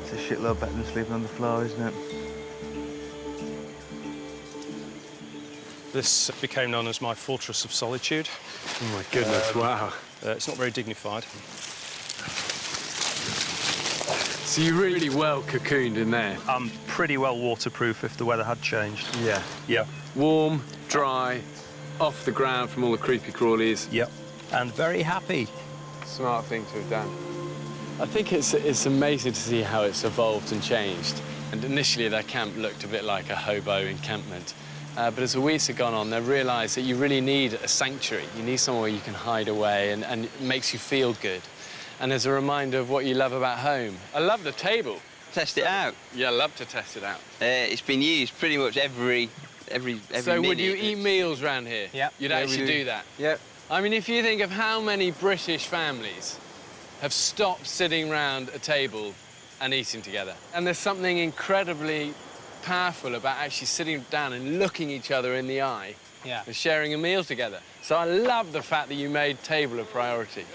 It's a shitload better than sleeping on the floor, isn't it? This became known as my fortress of solitude. Oh, my goodness, wow. It's not very dignified. So you're really well cocooned in there? I'm pretty well waterproof if the weather had changed. Yeah. Yeah. Warm, dry, off the ground from all the creepy crawlies. Yep. And very happy. Smart thing to have done. I think it's amazing to see how it's evolved and changed. And initially, their camp looked a bit like a hobo encampment. But as the weeks have gone on, they've realised that you really need a sanctuary. You need somewhere you can hide away and it makes you feel good. And as a reminder of what you love about home. I love the table. Test it out. Yeah, I love to test it out. It's been used pretty much every So minute. would you eat meals around here? Yep. You'd Yeah, actually we do. do that? Yep. I mean, if you think of how many British families have stopped sitting around a table and eating together. And there's something incredibly powerful about actually sitting down and looking each other in the eye and sharing a meal together. So I love the fact that you made table a priority.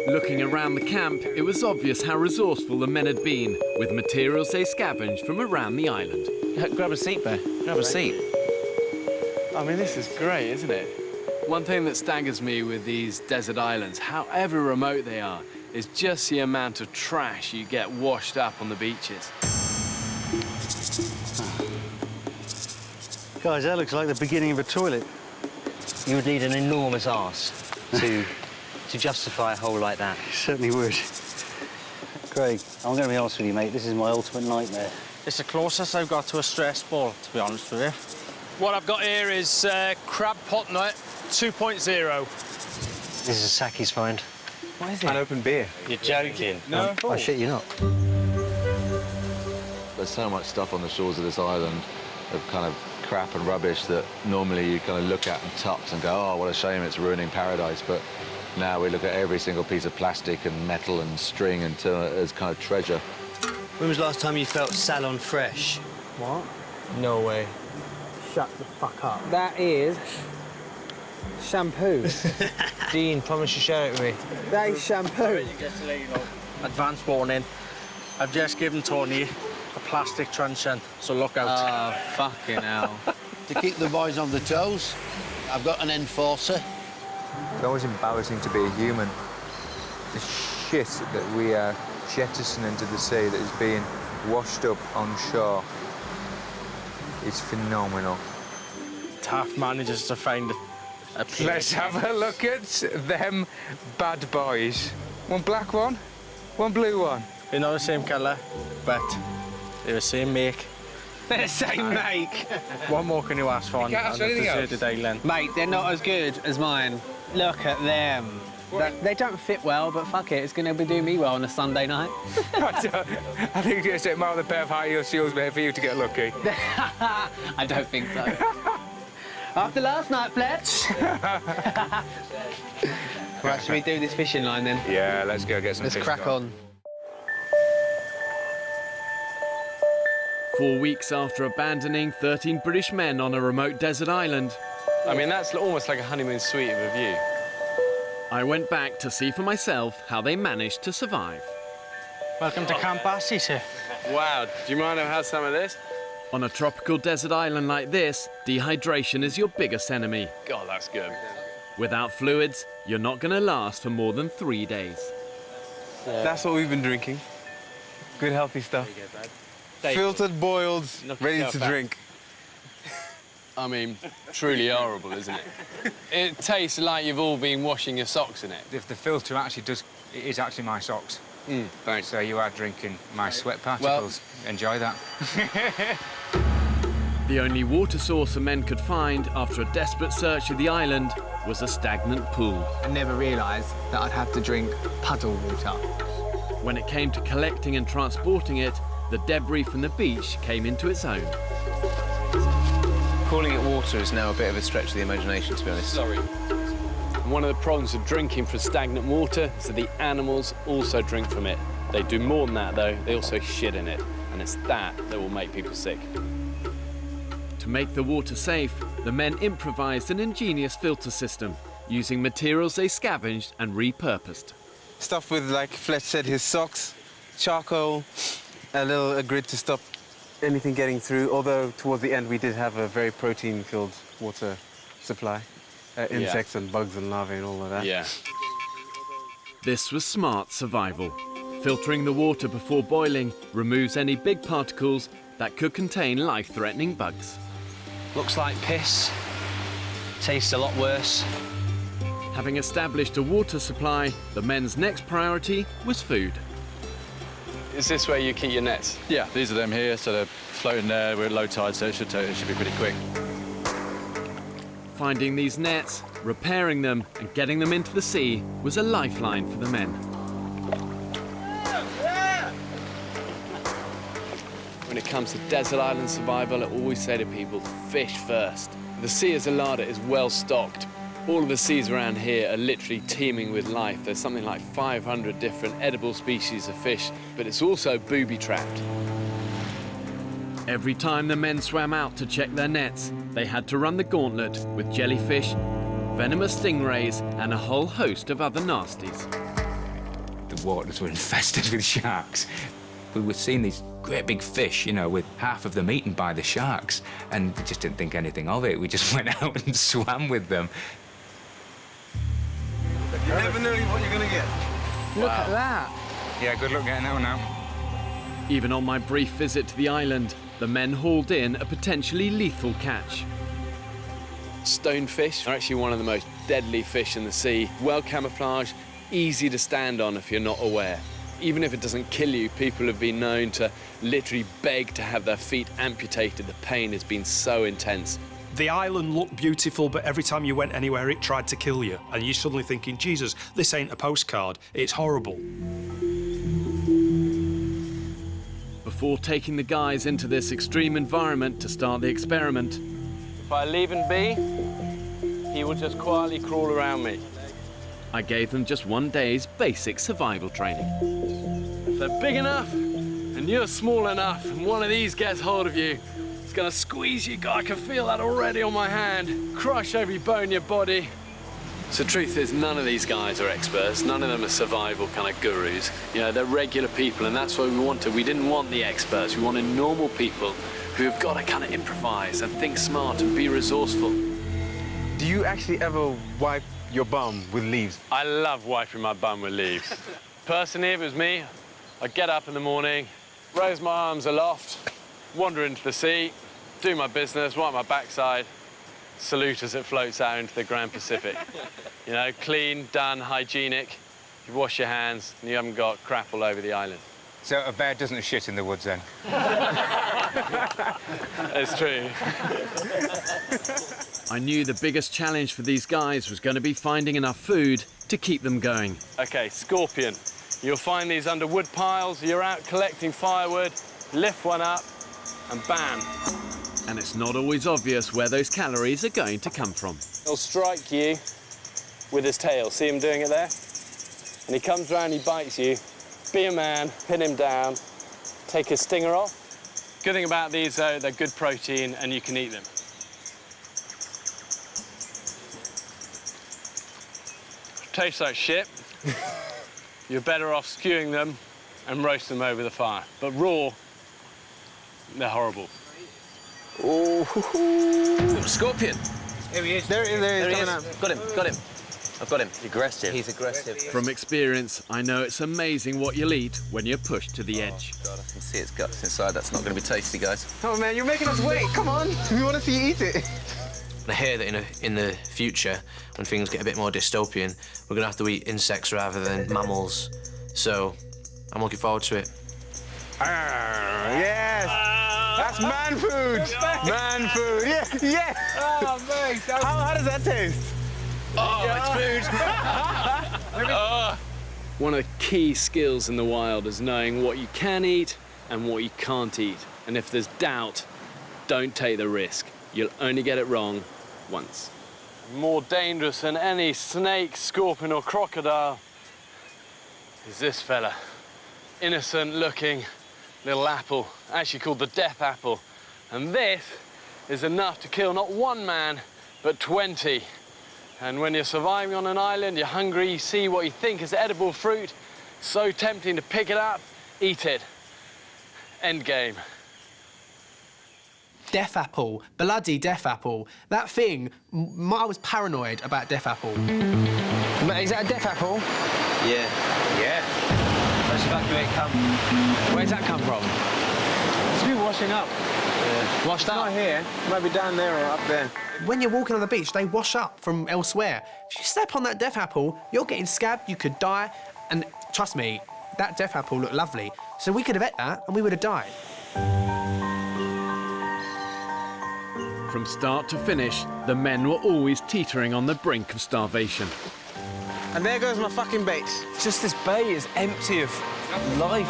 Looking around the camp, it was obvious how resourceful the men had been with materials they scavenged from around the island. Grab a seat, Bear. Grab a seat. I mean, this is great, isn't it? One thing that staggers me with these desert islands, however remote they are, is just the amount of trash you get washed up on the beaches. Guys, that looks like the beginning of a toilet. You would need an enormous arse to justify a hole like that. You certainly would. Craig, I'm going to be honest with you, mate. This is my ultimate nightmare. It's the closest I've got to a stress ball, to be honest with you. What I've got here is crab pot nut 2.0. This is a Saki's find. What is it? An open beer. You're joking. No, at all. I shit you not. There's so much stuff on the shores of this island of kind of crap and rubbish that normally you kind of look at and touch and go, oh, what a shame, it's ruining paradise. But now we look at every single piece of plastic and metal and string as kind of treasure. When was the last time you felt salon fresh? What? No way. Shut the fuck up. That is shampoo. Dean, promise you share it with me. That is shampoo. Just to let you know, advance warning. I've just given Tony a plastic truncheon, so look out. Oh, fucking hell. To keep the boys on the toes, I've got an enforcer. It's always embarrassing to be a human. The shit that we are jettisoning into the sea that is being washed up on shore is phenomenal. Tough manages to find a place. Let's have a look at them bad boys. One black one, one blue one. They're not the same colour, but they're the same make. They're the same make. What more can you ask for on can't ask a for anything else. deserted island? Mate, they're not as good as mine. Look at them. They don't fit well, but fuck it, it's going to be doing me well on a Sunday night. I think it's just a pair of high heel shoes made for you to get lucky. I don't think so. After last night, Fletch. Right, should we do this fishing line then? Yeah, let's go get some Let's fish crack going. on. 4 weeks after abandoning 13 British men on a remote desert island, I mean, that's almost like a honeymoon suite of a view. I went back to see for myself how they managed to survive. Welcome to Camp Bassie, sir. Wow, do you mind if I have some of this? On a tropical desert island like this, dehydration is your biggest enemy. God, that's good. Without fluids, you're not going to last for more than 3 days. That's what we've been drinking. Good, healthy stuff. Filtered, boiled, ready to drink. I mean, truly horrible, isn't it? It tastes like you've all been washing your socks in it. If the filter actually does, it is actually my socks. Thanks. So you are drinking my sweat particles. Enjoy that. The only water source the men could find after a desperate search of the island was a stagnant pool. I never realised that I'd have to drink puddle water. When it came to collecting and transporting it, the debris from the beach came into its own. Calling it water is now a bit of a stretch of the imagination, to be honest. Sorry. And one of the problems with drinking from stagnant water is that the animals also drink from it. They do more than that, though. They also shit in it. And it's that will make people sick. To make the water safe, the men improvised an ingenious filter system using materials they scavenged and repurposed. Stuff with, like Fletch said, his socks, charcoal, a grid to stop anything getting through, although towards the end we did have a very protein-filled water supply. Insects and bugs and larvae and all of that. Yeah. This was smart survival. Filtering the water before boiling removes any big particles that could contain life-threatening bugs. Looks like piss. Tastes a lot worse. Having established a water supply, the men's next priority was food. Is this where you keep your nets? Yeah, these are them here, so they're floating there. We're at low tide, so it should be pretty quick. Finding these nets, repairing them, and getting them into the sea was a lifeline for the men. When it comes to desert island survival, I always say to people, fish first. The sea as a larder is well stocked. All of the seas around here are literally teeming with life. There's something like 500 different edible species of fish, but it's also booby-trapped. Every time the men swam out to check their nets, they had to run the gauntlet with jellyfish, venomous stingrays, and a whole host of other nasties. The waters were infested with sharks. We were seeing these great big fish, you know, with half of them eaten by the sharks, and we just didn't think anything of it. We just went out and swam with them. You never know what you're going to get. Look at that. Yeah, good luck getting that one out. Even on my brief visit to the island, the men hauled in a potentially lethal catch. Stonefish are actually one of the most deadly fish in the sea. Well camouflaged, easy to stand on if you're not aware. Even if it doesn't kill you, people have been known to literally beg to have their feet amputated. The pain has been so intense. The island looked beautiful, but every time you went anywhere, it tried to kill you. And you're suddenly thinking, Jesus, this ain't a postcard. It's horrible. Before taking the guys into this extreme environment to start the experiment, If I leave him be, he will just quietly crawl around me. I gave them just one day's basic survival training. If they're big enough and you're small enough and one of these gets hold of you, it's gonna squeeze you. I can feel that already on my hand. Crush every bone in your body. So the truth is, none of these guys are experts. None of them are survival kind of gurus. You know, they're regular people, and that's what we wanted. We didn't want the experts. We wanted normal people who have got to kind of improvise and think smart and be resourceful. Do you actually ever wipe your bum with leaves? I love wiping my bum with leaves. Personally, if it was me, I'd get up in the morning, raise my arms aloft, wander into the sea, do my business, wipe my backside, salute as it floats out into the Grand Pacific. You know, clean, done, hygienic. You wash your hands and you haven't got crap all over the island. So a bear doesn't shit in the woods then? It's true. I knew the biggest challenge for these guys was going to be finding enough food to keep them going. Okay, scorpion. You'll find these under wood piles. You're out collecting firewood, lift one up, and bam. And it's not always obvious where those calories are going to come from. He'll strike you with his tail. See him doing it there? And he comes round, he bites you. Be a man, pin him down, take his stinger off. Good thing about these, though, they're good protein and you can eat them. Tastes like shit. You're better off stewing them and roast them over the fire. But raw, they're horrible. Oh, scorpion. Here he is. There he is. Got him. I've got him. He's aggressive. He's aggressive. From experience, I know it's amazing what you'll eat when you're pushed to the edge. God, I can see its guts inside. That's not going to be tasty, guys. Oh, man, you're making us wait. Come on. We want to see you eat it. I hear that in the future, when things get a bit more dystopian, we're going to have to eat insects rather than mammals. So I'm looking forward to it. Yes. That's man food. Man food. Yeah. Yeah. Oh, mate. How does that taste? Oh, it's food. One of the key skills in the wild is knowing what you can eat and what you can't eat. And if there's doubt, don't take the risk. You'll only get it wrong once. More dangerous than any snake, scorpion, or crocodile is this fella. Innocent-looking little apple, actually called the death apple. And this is enough to kill not one man, but 20. And when you're surviving on an island, you're hungry, you see what you think is edible fruit, so tempting to pick it up, eat it. End game. Death apple, bloody death apple. That thing, I was paranoid about death apple. Is that a death apple? Yeah. Yeah. Let's evacuate camp. Where's that come from? It's been washing up. Yeah. Washed up? Not here. Might be down there or up there. When you're walking on the beach, they wash up from elsewhere. If you step on that death apple, you're getting scabbed, you could die. And trust me, that death apple looked lovely. So we could have ate that and we would have died. From start to finish, the men were always teetering on the brink of starvation. And there goes my fucking bait. Just this bay is empty of life.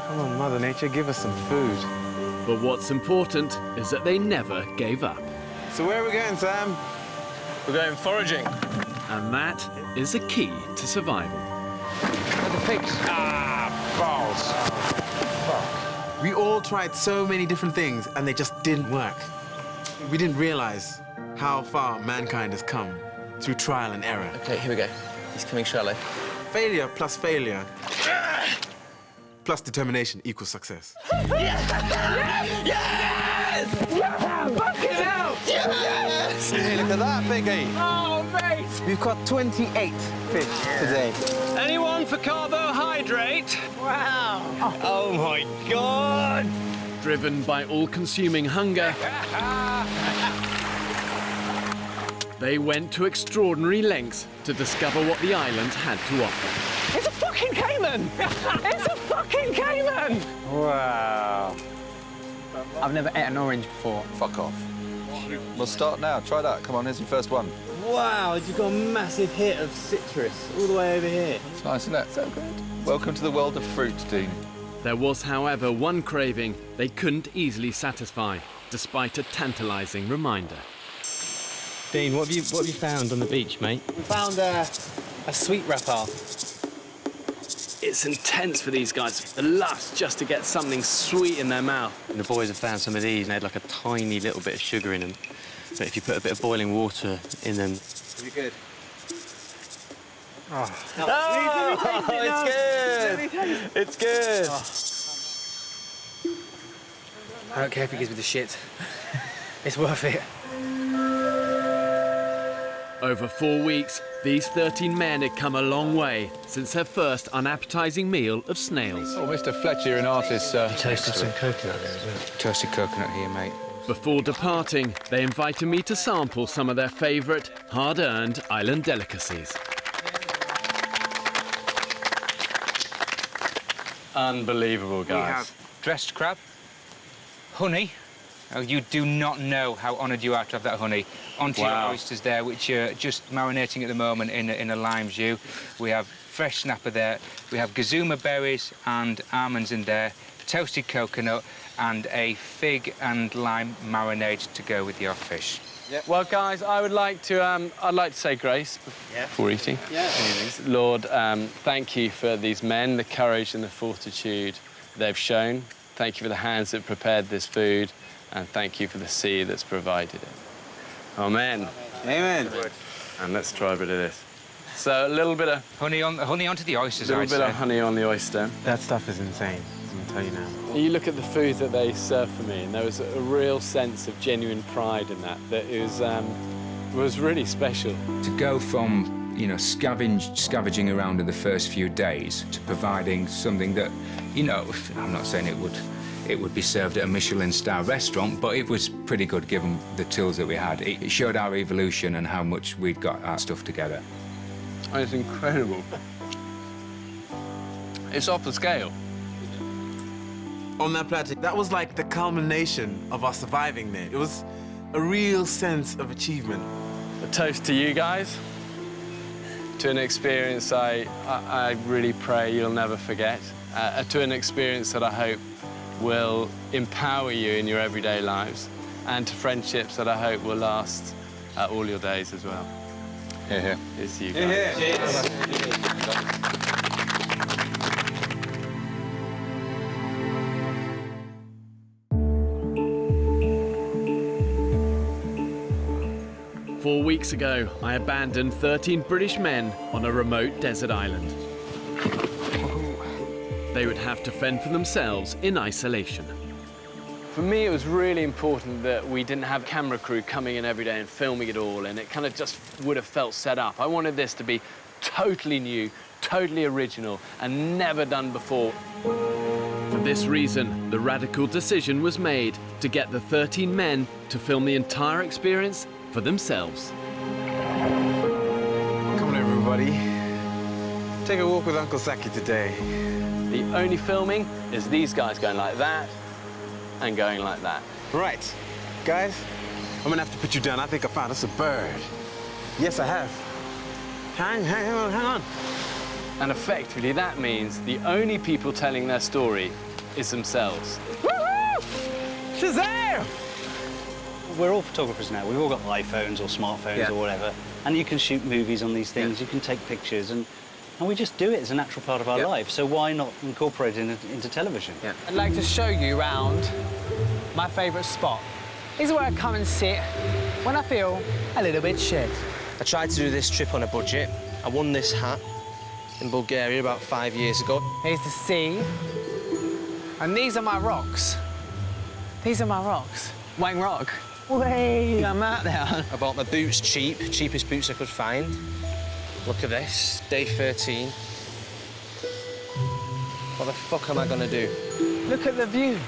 Come on, Mother Nature, give us some food. But what's important is that they never gave up. So where are we going, Sam? We're going foraging. And that is the key to survival. The pigs. Balls. Fuck. We all tried so many different things and they just didn't work. We didn't realize how far mankind has come through trial and error. Okay, here we go. He's coming shallow. Failure plus failure plus determination equals success. Yes! Yes! Fucking hell! Yes! Hey, look at that, Biggie. Oh, mate! We've caught 28 fish today. Anyone for carbohydrate? Wow! Oh, my God! Driven by all-consuming hunger, they went to extraordinary lengths to discover what the island had to offer. It's a fucking Cayman! It's a fucking Cayman! Wow. I've never ate an orange before. Fuck off. We'll start now. Try that. Come on, here's your first one. Wow, you've got a massive hit of citrus all the way over here. It's nice, isn't it? So good. Welcome to the world of fruit, Dean. There was, however, one craving they couldn't easily satisfy. despite a tantalising reminder. Dean, what have you found on the beach, mate? We found a sweet wrapper. It's intense for these guys, the lust just to get something sweet in their mouth. And the boys have found some of these, and they had like a tiny little bit of sugar in them. But if you put a bit of boiling water in them... Pretty good. Oh, it's good! It's good! I don't care if he gives me the shit. It's worth it. Over 4 weeks, these 13 men had come a long way since their first unappetising meal of snails. Oh, Mr. Fletcher, you're an artist, sir. Toasted some coconut there as well. Toasted coconut here, mate. Before departing, they invited me to sample some of their favourite, hard-earned island delicacies. Unbelievable, guys. We have dressed crab, honey. Oh, you do not know how honoured you are to have that honey onto your oysters there, which are just marinating at the moment in a lime jus. We have fresh snapper there. We have gazuma berries and almonds in there, toasted coconut, and a fig and lime marinade to go with your fish. Yep. Well, guys, I'd like to say grace before eating. Yeah. Lord, thank you for these men, the courage and the fortitude they've shown. Thank you for the hands that prepared this food, and thank you for the sea that's provided it. Amen. Amen. And let's try a bit of this. So a little bit of honey onto the oysters. A little bit of honey on the oyster. That stuff is insane, I'm gonna tell you now. You look at the food that they served for me, and there was a real sense of genuine pride in that. That it was really special. To go from, you know, scavenging around in the first few days to providing something that, you know, I'm not saying it would be served at a Michelin star restaurant, but it was pretty good given the tools that we had. It showed our evolution and how much we'd got our stuff together. Oh, it's incredible. It's off the scale. On that plateau, that was like the culmination of our surviving there. It was a real sense of achievement. A toast to you guys, to an experience I really pray you'll never forget, to an experience that I hope will empower you in your everyday lives, and to friendships that I hope will last all your days as well. Hear, hear. It's you guys. Cheers. 4 weeks ago, I abandoned 13 British men on a remote desert island. They would have to fend for themselves in isolation. For me, it was really important that we didn't have camera crew coming in every day and filming it all, and it kind of just would have felt set up. I wanted this to be totally new, totally original, and never done before. For this reason, the radical decision was made to get the 13 men to film the entire experience for themselves. Come on, everybody. Take a walk with Uncle Saki today. The only filming is these guys going like that and going like that. Right. Guys, I'm gonna have to put you down. I think I found us a bird. Yes, I have. Hang on. And effectively, that means the only people telling their story is themselves. Woohoo! Shazam! We're all photographers now. We've all got iPhones or smartphones or whatever. And you can shoot movies on these things, you can take pictures, and we just do it as a natural part of our life. So why not incorporate it into television? I'd like to show you around my favourite spot. This is where I come and sit when I feel a little bit shit. I tried to do this trip on a budget. I won this hat in Bulgaria about 5 years ago. Here's the sea. And these are my rocks. These are my rocks. Wang Rock. Way, I'm out there. I bought my boots cheap, cheapest boots I could find. Look at this, day 13. What the fuck am I gonna do? Look at the view.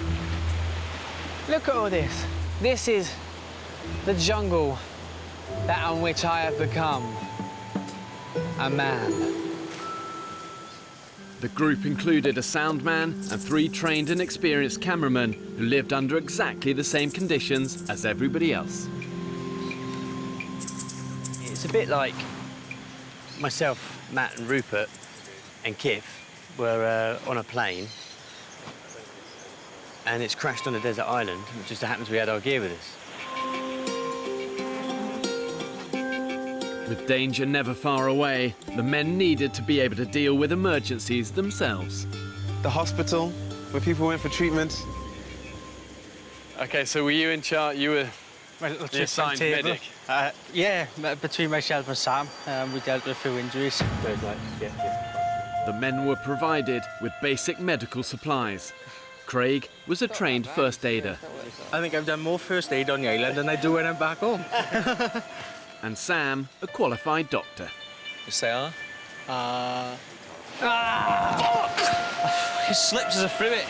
Look at all this. This is the jungle that on which I have become a man. The group included a sound man and 3 trained and experienced cameramen who lived under exactly the same conditions as everybody else. It's a bit like myself, Matt and Rupert and Kif were on a plane and it's crashed on a desert island. It just happens we had our gear with us. With danger never far away, the men needed to be able to deal with emergencies themselves. The hospital, where people went for treatment. OK, so were you in charge? You were the assigned medic? Yeah, between myself and Sam, we dealt with a few injuries. The men were provided with basic medical supplies. Craig was a trained first aider. I think I've done more first aid on the island than I do when I'm back home. And Sam, a qualified doctor. You say R? It slipped as I threw it.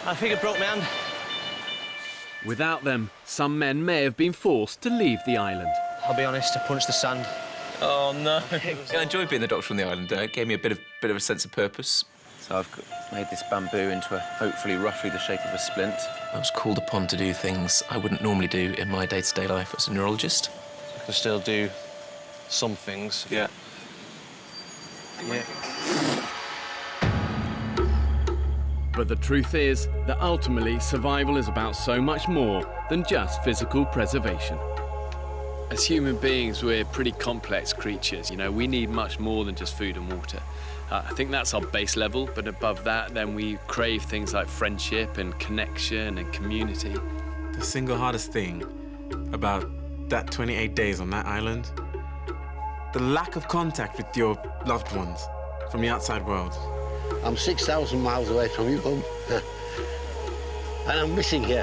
I think it broke my hand. Without them, some men may have been forced to leave the island. I'll be honest, I punched the sand. Oh, no. I enjoyed being the doctor on the island. It gave me a bit of a sense of purpose. So I've made this bamboo into hopefully roughly the shape of a splint. I was called upon to do things I wouldn't normally do in my day-to-day life as a neurologist. I can still do some things. Yeah. Yeah. But the truth is that ultimately survival is about so much more than just physical preservation. As human beings, we're pretty complex creatures. You know, we need much more than just food and water. I think that's our base level, but above that, then we crave things like friendship and connection and community. The single hardest thing about that 28 days on that island, the lack of contact with your loved ones from the outside world. I'm 6,000 miles away from you, home. And I'm missing you.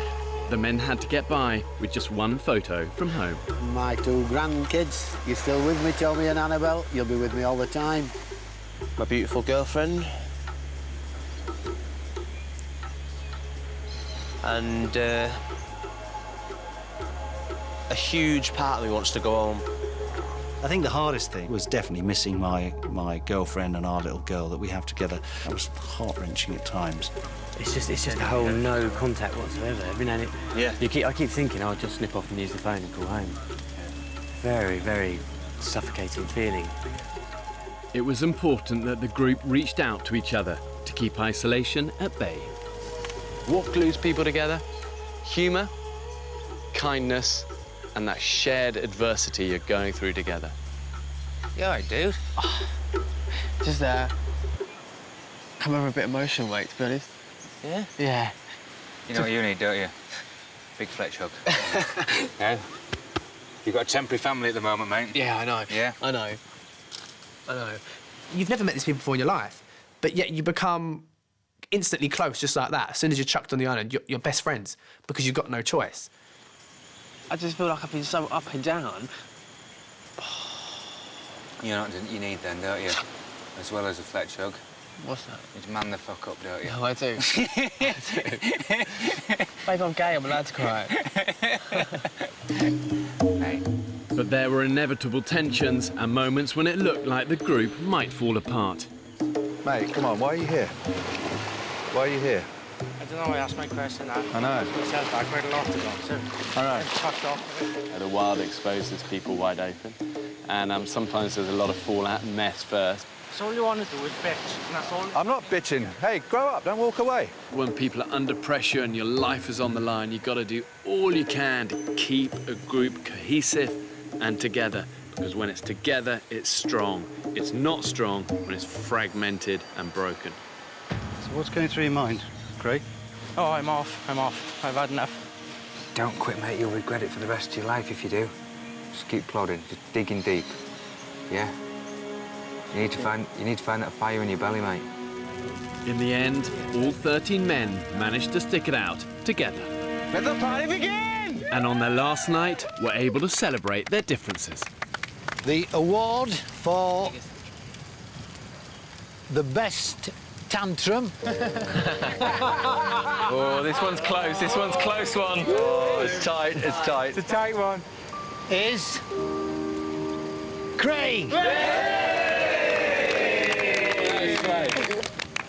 The men had to get by with just one photo from home. My 2 grandkids, you're still with me, Tommy and Annabelle? You'll be with me all the time. My beautiful girlfriend. And a huge part of me wants to go home. I think the hardest thing was definitely missing my girlfriend and our little girl that we have together. That was heart-wrenching at times. It's just a whole no contact whatsoever. Every now and then, I keep thinking I'll just snip off and use the phone and call home. Very, very suffocating feeling. It was important that the group reached out to each other to keep isolation at bay. What glues people together? Humour, kindness, and that shared adversity you're going through together. Yeah, I do. Just come over a bit emotional, mate, to be honest. Yeah? Yeah. You know what you need, don't you? Big Fletch hug. Yeah? You've got a temporary family at the moment, mate. Yeah, I know. Yeah? I know. You've never met these people before in your life, but yet you become instantly close just like that. As soon as you're chucked on the island, you're best friends because you've got no choice. I just feel like I've been so up and down. You know what you need then, don't you? As well as a Fletch hug. What's that? You man the fuck up, don't you? No, I do. Babe, I'm gay, I'm allowed to cry. Hey. But there were inevitable tensions and moments when it looked like the group might fall apart. Mate, come on, why are you here? Why are you here? I don't know, I asked my question now. I know. Myself, I quite a lot to go, so I know. fucked off. The wild exposes people wide open, and sometimes there's a lot of fallout and mess first. So all you want to do is bitch, and that's all. I'm not bitching. Hey, grow up, don't walk away. When people are under pressure and your life is on the line, you've got to do all you can to keep a group cohesive and together, because when it's together, it's strong. It's not strong when it's fragmented and broken. So what's going through your mind, Craig? Oh, I'm off. I've had enough. Don't quit, mate. You'll regret it for the rest of your life if you do. Just keep plodding, just digging deep. Yeah? You need to find that fire in your belly, mate. In the end, all 13 men managed to stick it out together. Let the party begin! And on their last night, were able to celebrate their differences. The award for the best tantrum. Oh, this one's close. This one's close one. Oh, it's tight, it's tight. It's a tight one. Is Craig.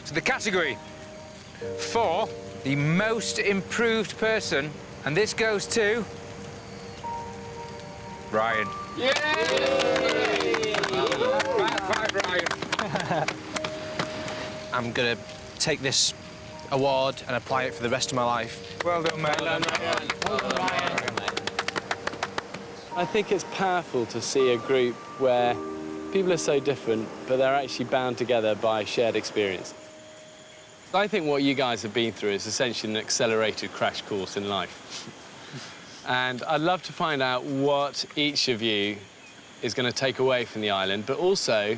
So the category for the most improved person, and this goes to Ryan. Yay! Five, Ryan. I'm gonna take this award and apply it for the rest of my life. Well done, mate. Well done, Ryan. Well done, Ryan. I think it's powerful to see a group where people are so different, but they're actually bound together by shared experience. I think what you guys have been through is essentially an accelerated crash course in life. And I'd love to find out what each of you is going to take away from the island, but also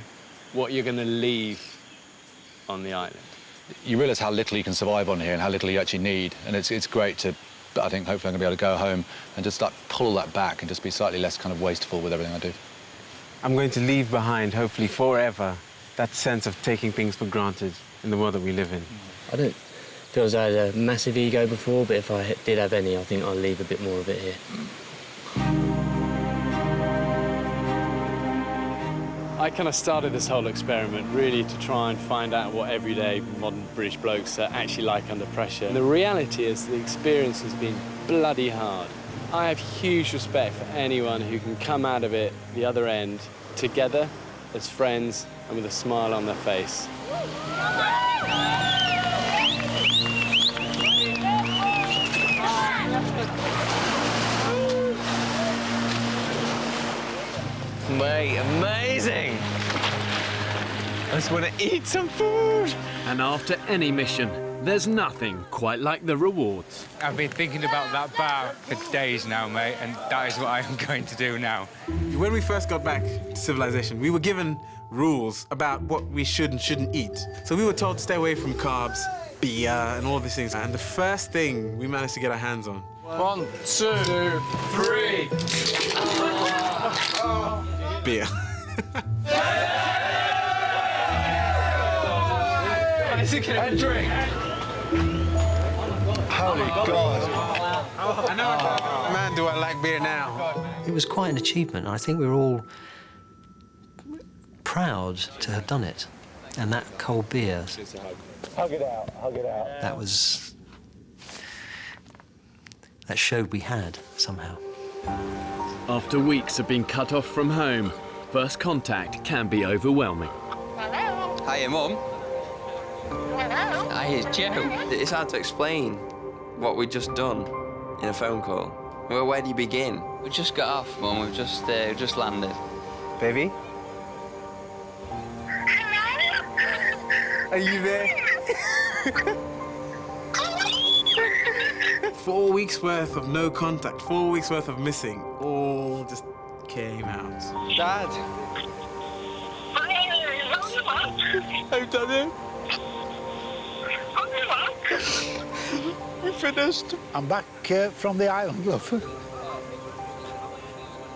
what you're going to leave on the island. You realise how little you can survive on here and how little you actually need, and it's great to, I think, hopefully I'm going to be able to go home and just like pull that back and just be slightly less kind of wasteful with everything I do. I'm going to leave behind, hopefully forever, that sense of taking things for granted in the world that we live in. I don't feel as though I had a massive ego before, but if I did have any, I think I'll leave a bit more of it here. I kind of started this whole experiment really to try and find out what everyday modern British blokes are actually like under pressure. And the reality is the experience has been bloody hard. I have huge respect for anyone who can come out of it the other end together as friends and with a smile on their face. Mate, amazing! I just want to eat some food! And after any mission, there's nothing quite like the rewards. I've been thinking about that bar for days now, mate, and that is what I am going to do now. When we first got back to civilization, we were given rules about what we should and shouldn't eat. So we were told to stay away from carbs, beer, and all these things. And the first thing we managed to get our hands on. 1, 2, 3. Beer. A drink. Holy God. I know. Man, do I like beer now. It was quite an achievement. I think we were all proud to have done it. And that cold beer, Hug it out, hug it out. that showed we had somehow. After weeks of being cut off from home, first contact can be overwhelming. Hiya, Mum. Hiya, Joe. It's hard to explain what we've just done in a phone call. Well, where do you begin? We just got off, Mum. We've just landed. Baby? Are you there? 4 weeks worth of no contact, 4 weeks worth of missing, all just came out. Dad? I've done it. We finished. I'm back from the island, love.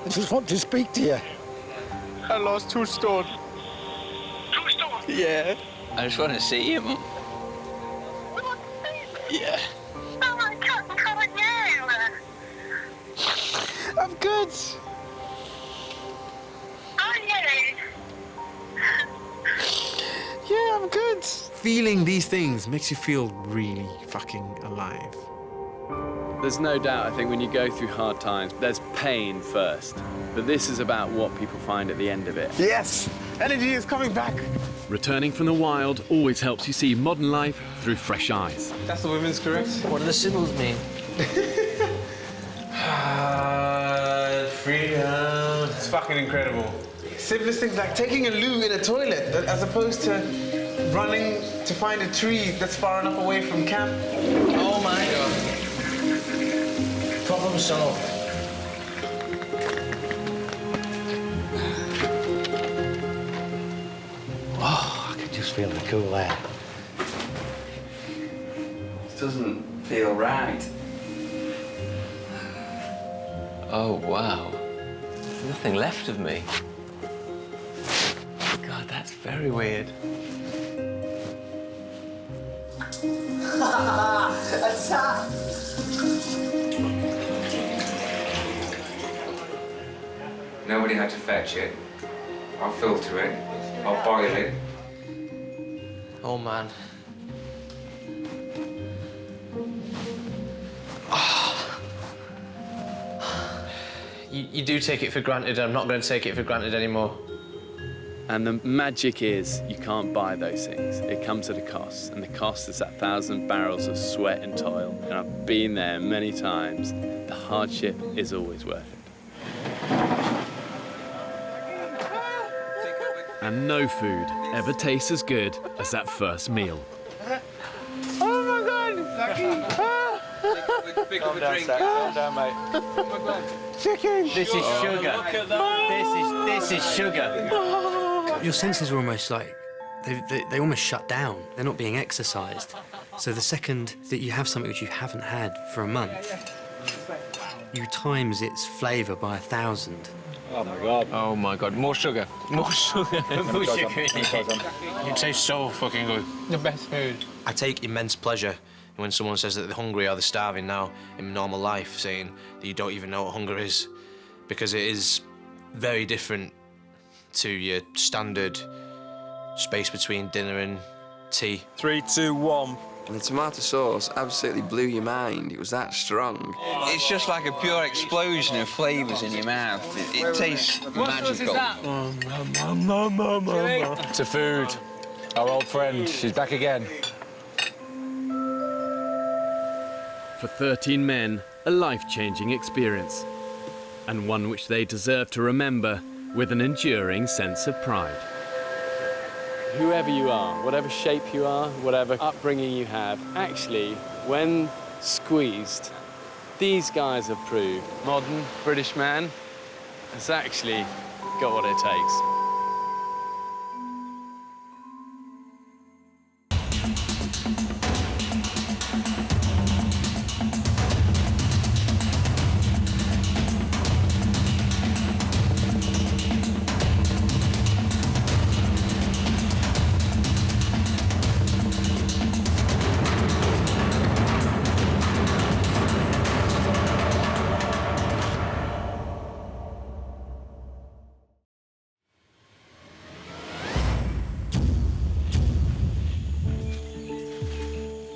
I just want to speak to you. I lost 2 stone. 2 stone? Yeah. I just want to see you, Mum. Yeah. I'm good. Yeah, I'm good. Feeling these things makes you feel really fucking alive. There's no doubt, I think, when you go through hard times, there's pain first. But this is about what people find at the end of it. Yes! Energy is coming back. Returning from the wild always helps you see modern life through fresh eyes. That's the women's correct. What do the symbols mean? Freedom. It's fucking incredible. Simplest things like taking a loo in a toilet as opposed to running to find a tree that's far enough away from camp. Oh my God. Problem solved. Oh, I can just feel the cool air. It doesn't feel right. Oh, wow. There's nothing left of me. God, that's very weird. Attack! Nobody had to fetch it. I'll filter it. I'll boil it. Oh, man. You do take it for granted. I'm not going to take it for granted anymore. And the magic is you can't buy those things. It comes at a cost, and the cost is that 1,000 barrels of sweat and toil. And I've been there many times. The hardship is always worth it. And no food ever tastes as good as that first meal. Oh my God! Saki! Calm down, Saki. Calm down, mate. Oh my God. Chicken! This is sugar. This is sugar. Your senses are almost like, they almost shut down. They're not being exercised. So the second that you have something which you haven't had for a month, you times its flavour by 1,000. Oh my God. Oh my God, more sugar. More sugar. More sugar. It tastes so fucking good. The best food. I take immense pleasure when someone says that they're hungry or they're starving now in normal life, saying that you don't even know what hunger is, because it is very different to your standard space between dinner and tea. 3, 2, 1. And the tomato sauce absolutely blew your mind. It was that strong. It's just like a pure explosion of flavours in your mouth. It tastes magical. To food. Our old friend, she's back again. For 13 men, a life-changing experience, and one which they deserve to remember with an enduring sense of pride. Whoever you are, whatever shape you are, whatever upbringing you have, actually, when squeezed, these guys have proved modern British man has actually got what it takes.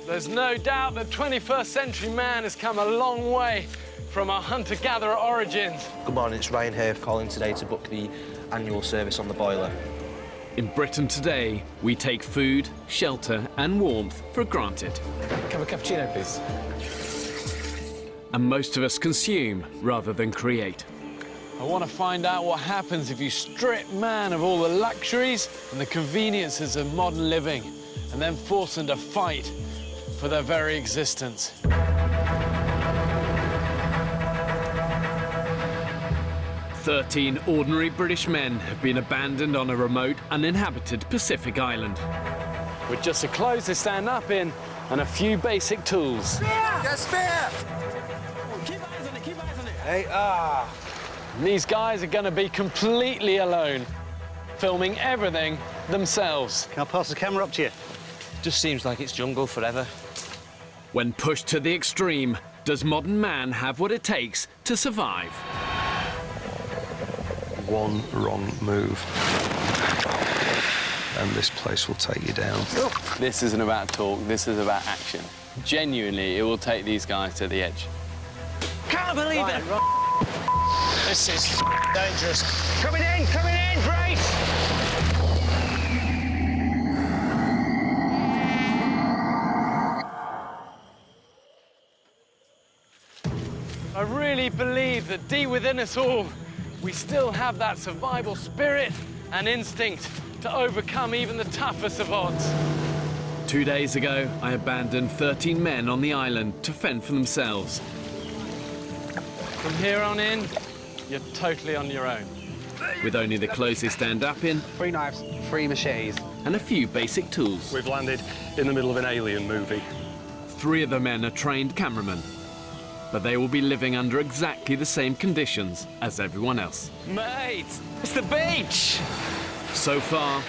There's no doubt that 21st century man has come a long way from our hunter-gatherer origins. Good morning, it's Ryan here, calling today to book the annual service on the boiler. In Britain today, we take food, shelter and warmth for granted. Have a cappuccino, please. And most of us consume rather than create. I want to find out what happens if you strip man of all the luxuries and the conveniences of modern living and then force them to fight for their very existence. 13 ordinary British men have been abandoned on a remote, uninhabited Pacific island. With just the clothes they stand up in and a few basic tools. Yes, Bear! Keep eyes on it, keep eyes on it. Hey, And these guys are going to be completely alone, filming everything themselves. Can I pass the camera up to you? Just seems like it's jungle forever. When pushed to the extreme, does modern man have what it takes to survive? One wrong move, and this place will take you down. This isn't about talk, this is about action. Genuinely, it will take these guys to the edge. Can't believe it! This is dangerous. Coming in, brace! I really believe that deep within us all, we still have that survival spirit and instinct to overcome even the toughest of odds. 2 days ago, I abandoned 13 men on the island to fend for themselves. From here on in, you're totally on your own. With only the clothes they stand up in, 3 knives, 3 machetes. and a few basic tools. We've landed in the middle of an alien movie. 3 of the men are trained cameramen, but they will be living under exactly the same conditions as everyone else. Mate, it's the beach! So far,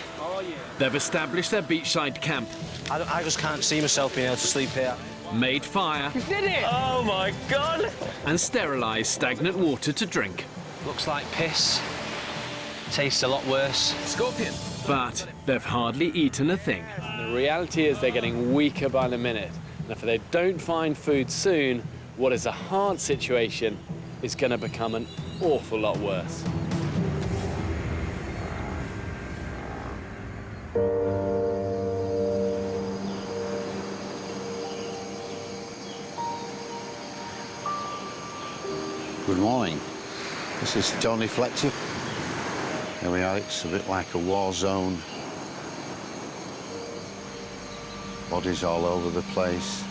they've established their beachside camp, I just can't see myself being able to sleep here. made fire, We did it! Oh my God! and sterilised stagnant water to drink. Looks like piss. Tastes a lot worse. Scorpion. But they've hardly eaten a thing. The reality is they're getting weaker by the minute. And if they don't find food soon, what is a hard situation is going to become an awful lot worse. Good morning. This is Tony Fletcher. Here we are, it's a bit like a war zone. Bodies all over the place.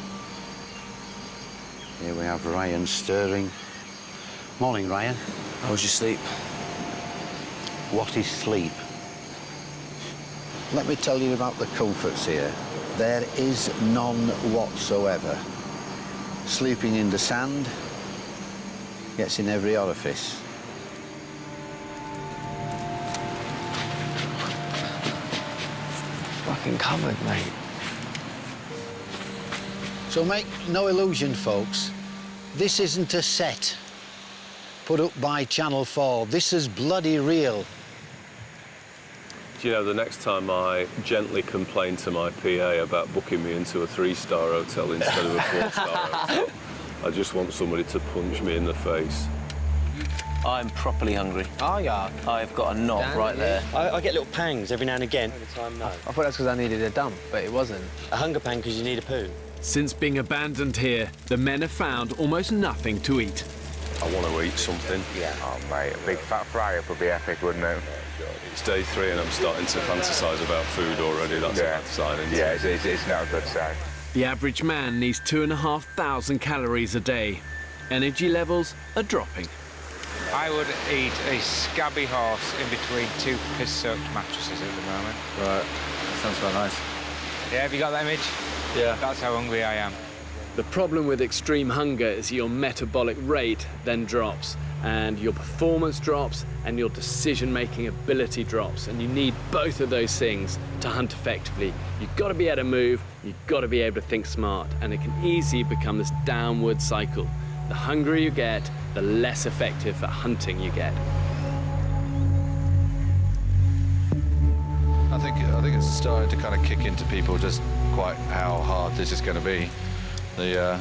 Here we have Ryan stirring. Morning, Ryan. How was your sleep? What is sleep? Let me tell you about the comforts here. There is none whatsoever. Sleeping in the sand gets in every orifice. Fucking covered, mate. So make no illusion, folks. This isn't a set put up by Channel 4. This is bloody real. Do you know, the next time I gently complain to my PA about booking me into a 3-star hotel instead of a 4-star hotel, I just want somebody to punch me in the face. I'm properly hungry. Oh, yeah. I've got a knot right there. I get little pangs every now and again. I thought that's because I needed a dump, but it wasn't. A hunger pang because you need a poo. Since being abandoned here, the men have found almost nothing to eat. I want to eat something. Yeah. Oh, mate, a big fat fry-up would be epic, wouldn't it? It's day 3 and I'm starting to fantasise about food already. That's a bad sign, isn't it? Yeah, it's not a good sign. The average man needs 2,500 calories a day. Energy levels are dropping. I would eat a scabby horse in between 2 piss-soaked mattresses at the moment. Right. That sounds quite nice. Yeah, have you got that image? Yeah. That's how hungry I am. The problem with extreme hunger is your metabolic rate then drops, and your performance drops, and your decision-making ability drops, and you need both of those things to hunt effectively. You've got to be able to move, you've got to be able to think smart, and it can easily become this downward cycle. The hungrier you get, the less effective at hunting you get. I think it's starting to kind of kick into people just quite how hard this is going to be. The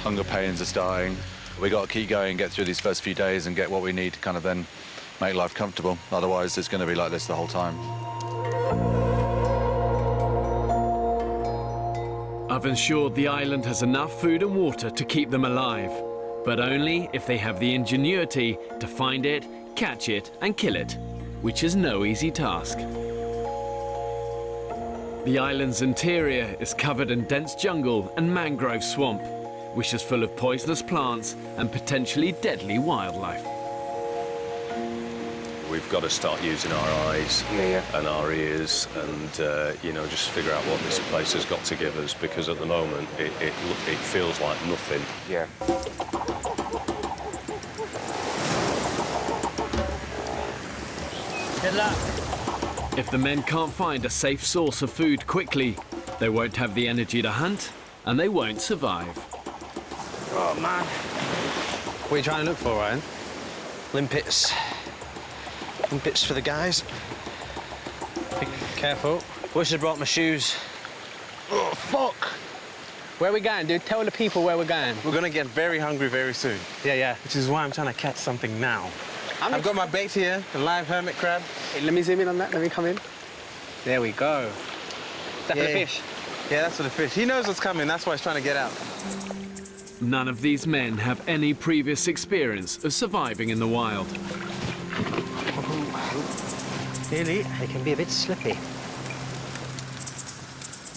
hunger pains are starting. We got to keep going, get through these first few days and get what we need to kind of then make life comfortable. Otherwise, it's going to be like this the whole time. I've ensured the island has enough food and water to keep them alive, but only if they have the ingenuity to find it, catch it, and kill it, which is no easy task. The island's interior is covered in dense jungle and mangrove swamp, which is full of poisonous plants and potentially deadly wildlife. We've got to start using our eyes and our ears and, you know, just figure out what this place has got to give us, because at the moment it feels like nothing. Yeah. Good luck. If the men can't find a safe source of food quickly, they won't have the energy to hunt and they won't survive. Oh, man. What are you trying to look for, Ryan? Limpets. Limpets for the guys. Be careful. Wish I'd brought my shoes. Oh, fuck! Where are we going, dude? Tell the people where we're going. We're gonna get very hungry very soon. Yeah. Which is why I'm trying to catch something now. I've got my bait here, the live hermit crab. Hey, let me zoom in on that. Let me come in. There we go. Is that for the fish? Yeah, that's for the fish. He knows what's coming. That's why he's trying to get out. None of these men have any previous experience of surviving in the wild. Really, it can be a bit slippy.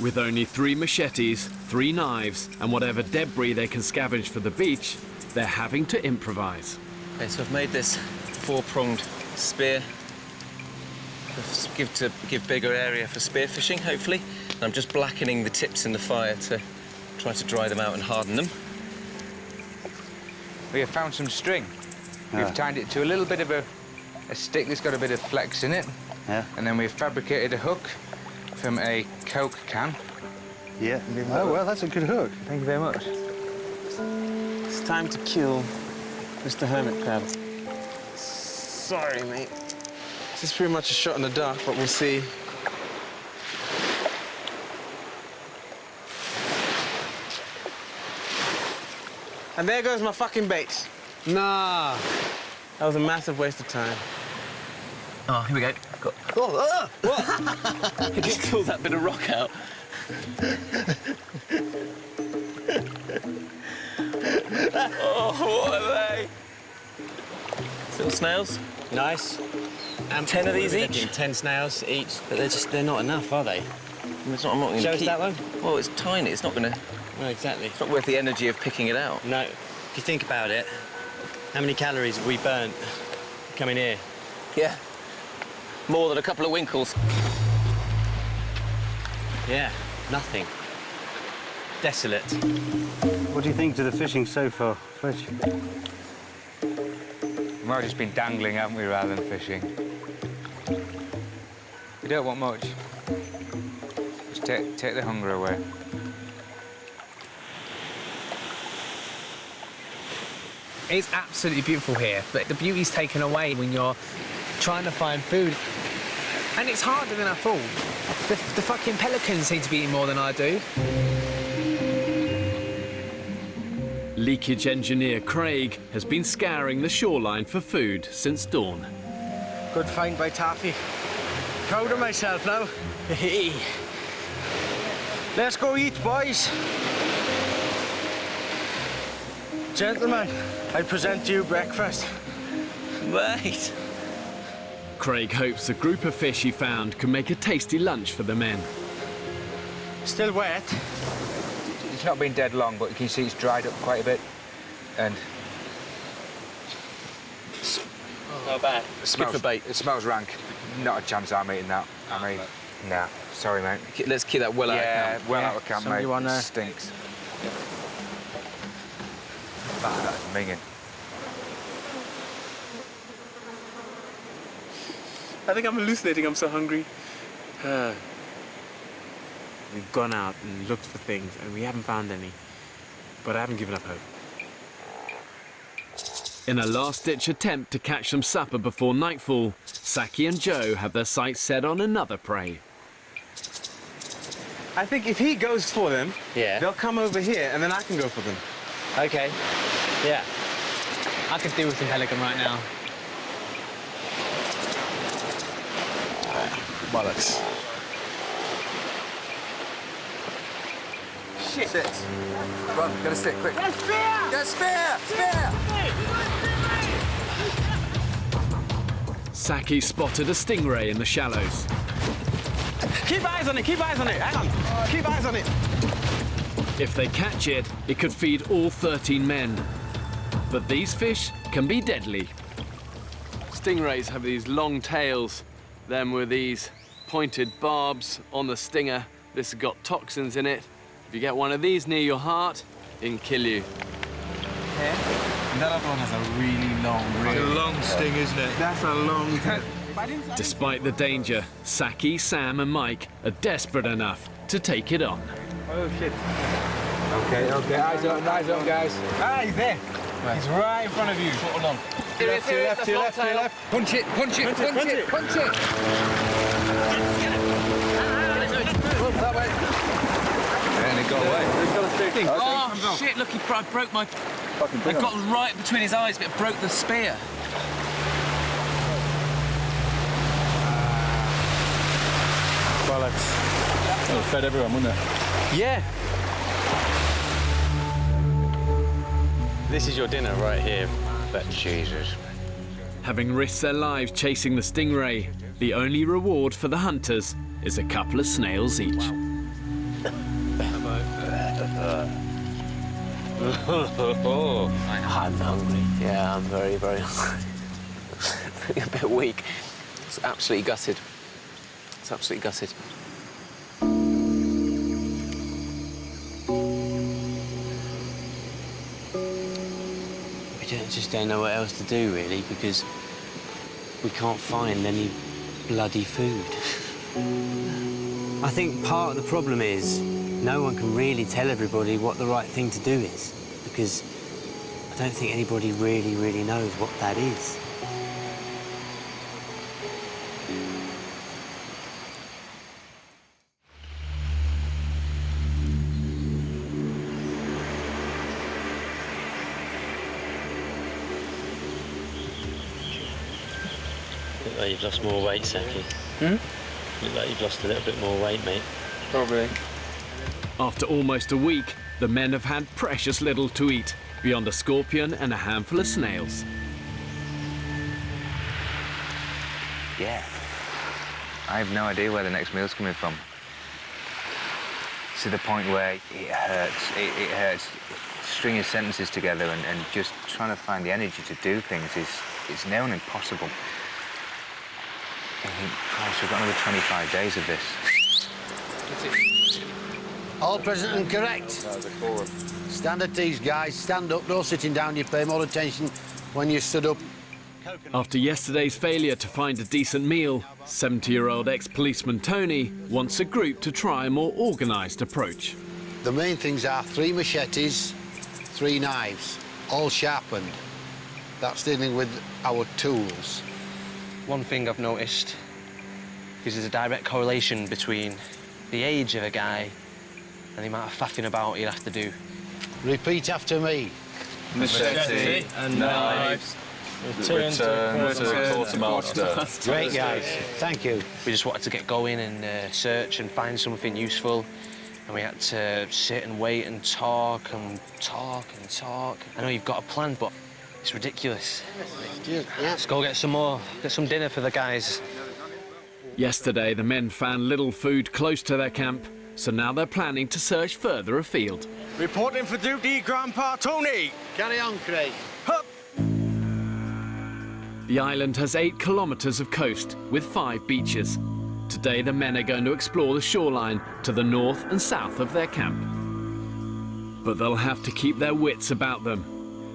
With only 3 machetes, 3 knives, and whatever debris they can scavenge for the beach, they're having to improvise. Okay, so I've made this 4-pronged spear to give bigger area for spear fishing, hopefully. And I'm just blackening the tips in the fire to try to dry them out and harden them. We have found some string. We've tied it to a little bit of a stick that's got a bit of flex in it. Yeah. And then we've fabricated a hook from a Coke can. Yeah. Oh, well, that's a good hook. Thank you very much. It's time to kill Mr. Hermit Crab. Sorry, mate. This is pretty much a shot in the dark, but we'll see. And there goes my fucking bait. Nah. That was a massive waste of time. Oh, here we go. What? You just pulled that bit of rock out. Oh, what are they? snails. Nice. And 10 of these each? 10 snails each, but they're not enough, are they? I'm not going to Show us keep... that one? Well, it's tiny. It's not going to... No, exactly. It's not worth the energy of picking it out. No. If you think about it, how many calories have we burnt coming here? Yeah. More than a couple of winkles. Yeah, nothing. Desolate. What do you think to the fishing so far, Fletch? We might have just been dangling, haven't we, rather than fishing? We don't want much. Just take the hunger away. It's absolutely beautiful here, but the beauty's taken away when you're trying to find food. And it's harder than I thought. The fucking pelicans seem to be eating more than I do. Leakage engineer Craig has been scouring the shoreline for food since dawn. Good find by Taffy. Proud of myself now. Let's go eat, boys. Gentlemen, I present to you breakfast. Right. Craig hopes the group of fish he found can make a tasty lunch for the men. Still wet. It's not been dead long, but you can see it's dried up quite a bit. And... Not bad. It smells rank. Not a chance I'm eating that. I mean, nah. Sorry, mate. Let's keep that well out of camp. Yeah, well out of camp, Somebody mate. wanna- It stinks. That's minging. I think I'm hallucinating. I'm so hungry. We've gone out and looked for things, and we haven't found any. But I haven't given up hope. In a last-ditch attempt to catch some supper before nightfall, Saki and Joe have their sights set on another prey. I think if he goes for them, they'll come over here, and then I can go for them. Okay. Yeah. I could deal with some pelican right now. Bollocks. Shit. Sit. Run, get a stick, quick. Get a spear! Get a spear! Spear! Saki spotted a stingray in the shallows. Keep eyes on it, keep eyes on it. Hang on. Keep eyes on it. If they catch it, it could feed all 13 men. But these fish can be deadly. Stingrays have these long tails, them with these pointed barbs on the stinger. This has got toxins in it. If you get one of these near your heart, it can kill you. Yeah. And that other one has a really long It's a long sting, isn't it? That's a long tail. Despite the danger, Saki, Sam and Mike are desperate enough to take it on. Oh, shit. Okay, eyes on, guys. Ah, he's there. He's right in front of you. Put him on. To your left, to your left, to your left, to your left. Punch it, punch it, punch it, punch it. That way. And it got away. Oh, shit, look, I broke my... I got right between his eyes, but it broke the spear. Bollocks. That would have fed everyone, wouldn't it? Yeah. This is your dinner right here. But Jesus. Having risked their lives chasing the stingray, the only reward for the hunters is a couple of snails each. I'm hungry. Yeah, I'm very, very hungry. Feeling a bit weak. It's absolutely gutted. It's absolutely gutted. We just don't know what else to do, really, because we can't find any bloody food. I think part of the problem is no one can really tell everybody what the right thing to do is, because I don't think anybody really knows what that is. Look like you've lost more weight, Saki. Look like you've lost a little bit more weight, mate. Probably. After almost a week, the men have had precious little to eat, beyond a scorpion and a handful of snails. Yeah. I have no idea where the next meal's coming from. To the point where it hurts. It hurts stringing sentences together and just trying to find the energy to do things is near on impossible. I think, Christ, we've got another 25 days of this. All present and correct. Stand at ease, guys. Stand up, no sitting down. You pay more attention when you stood up. After yesterday's failure to find a decent meal, 70-year-old ex-policeman Tony wants a group to try a more organised approach. The main things are 3 machetes, 3 knives, all sharpened. That's dealing with our tools. One thing I've noticed is there's a direct correlation between the age of a guy and the amount of faffing about he'll have to do. Repeat after me. Machete and knives. Return to quartermaster. Great, guys. Thank you. We just wanted to get going and search and find something useful. And we had to sit and wait and talk and talk and talk. I know you've got a plan, but it's ridiculous. Yeah. Let's go get some more, get some dinner for the guys. Yesterday, the men found little food close to their camp, so now they're planning to search further afield. Reporting for duty, Grandpa Tony. Carry on, Craig. Hup. The island has 8 kilometres of coast with 5 beaches. Today, the men are going to explore the shoreline to the north and south of their camp. But they'll have to keep their wits about them.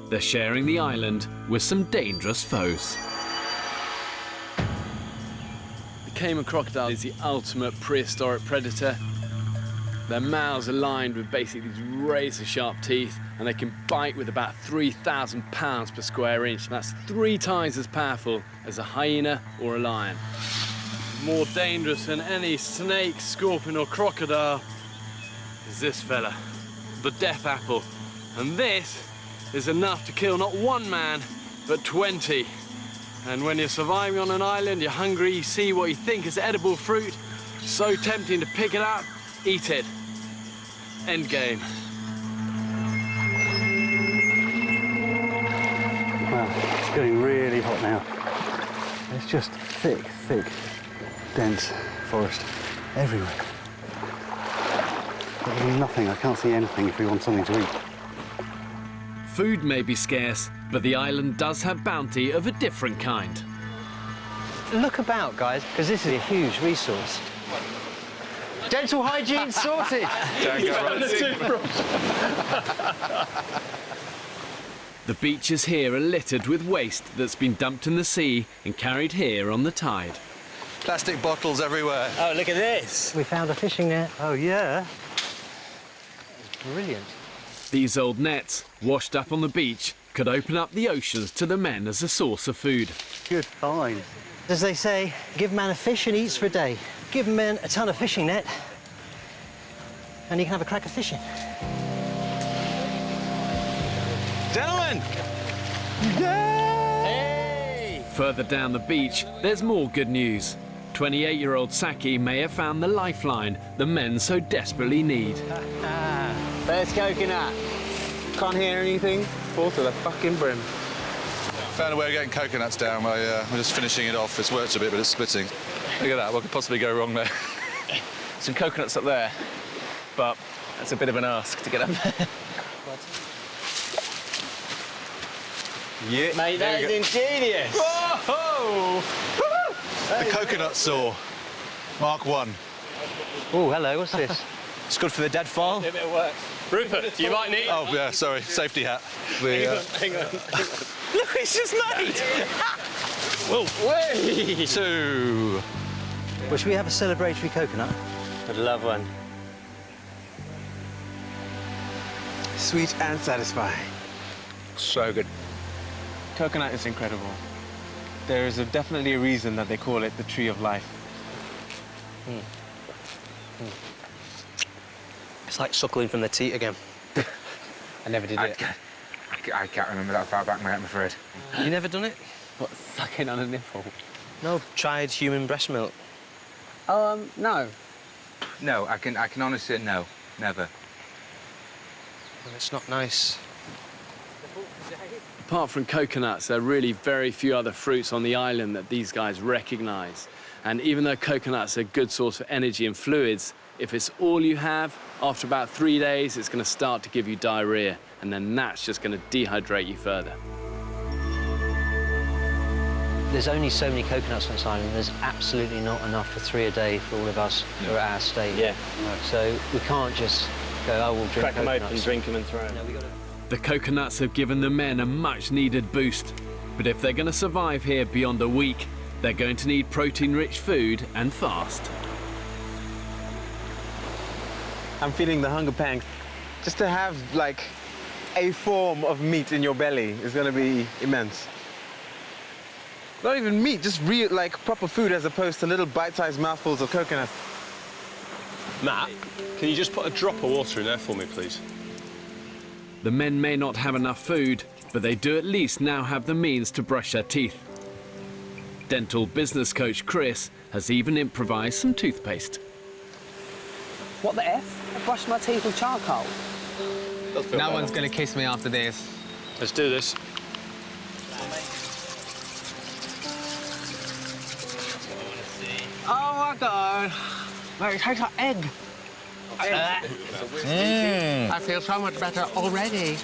They're sharing the island with some dangerous foes. The Cayman crocodile is the ultimate prehistoric predator. Their mouths are lined with basically these razor-sharp teeth, and they can bite with about 3,000 pounds per square inch. That's 3 times as powerful as a hyena or a lion. More dangerous than any snake, scorpion or crocodile is this fella, the death apple. And this is enough to kill not 1 man, but 20. And when you're surviving on an island, you're hungry, you see what you think is edible fruit, so tempting to pick it up, eat it. End game. Wow, it's getting really hot now. It's just thick, dense forest everywhere. There's nothing, I can't see anything if we want something to eat. Food may be scarce, but the island does have bounty of a different kind. Look about, guys, because this is a huge resource. Dental hygiene sorted. The beaches here are littered with waste that's been dumped in the sea and carried here on the tide. Plastic bottles everywhere. Oh, look at this. We found a fishing net. Oh, yeah? Brilliant. These old nets, washed up on the beach, could open up the oceans to the men as a source of food. Good find. As they say, give man a fish and he eats for a day. Give men a ton of fishing net and you can have a crack of fishing. Gentlemen! Hey! Further down the beach, there's more good news. 28-year-old Saki may have found the lifeline the men so desperately need. There's coconut. Can't hear anything. Full to the fucking brim. Found a way of getting coconuts down. We're just finishing it off. It's worked a bit, but it's splitting. Look at that. What could possibly go wrong there? Some coconuts up there, but that's a bit of an ask to get up there. Yeah, mate, that is ingenious. Whoa! The coconut saw. Mark 1. Oh, hello, what's this? It's good for the deadfall. A bit of work. Rupert, you might need... Oh, yeah, sorry. Safety hat. Hang on. Look what it's just made. Whoa. Way. 2. Well, should we have a celebratory coconut? I'd love one. Sweet and satisfying. So good. Coconut is incredible. There is definitely a reason that they call it the tree of life. It's like suckling from the teat again. I never did it. I can't remember that far back, mate, I'm afraid. You never done it? What, sucking on a nipple? No, tried human breast milk. No. No, I can honestly say no, never. Well, it's not nice. Apart from coconuts, there are really very few other fruits on the island that these guys recognise. And even though coconuts are a good source of energy and fluids, if it's all you have, after about 3 days, it's going to start to give you diarrhea, and then that's just going to dehydrate you further. There's only so many coconuts on this island. There's absolutely not enough for 3 a day for all of us for our stay. Yeah. So we can't just go, oh, we'll drink Crack them coconuts. open, drink them and throw them. No, The coconuts have given the men a much-needed boost. But if they're going to survive here beyond a week, they're going to need protein-rich food and fast. I'm feeling the hunger pangs. Just to have, like, a form of meat in your belly is gonna be immense. Not even meat, just real, like, proper food as opposed to little bite-sized mouthfuls of coconut. Matt, can you just put a drop of water in there for me, please? The men may not have enough food, but they do at least now have the means to brush their teeth. Dental business coach Chris has even improvised some toothpaste. What the F? I brushed my teeth with charcoal. No one's gonna kiss me after this. Let's do this. Oh my God. Mate, it tastes like egg. I feel so much better already.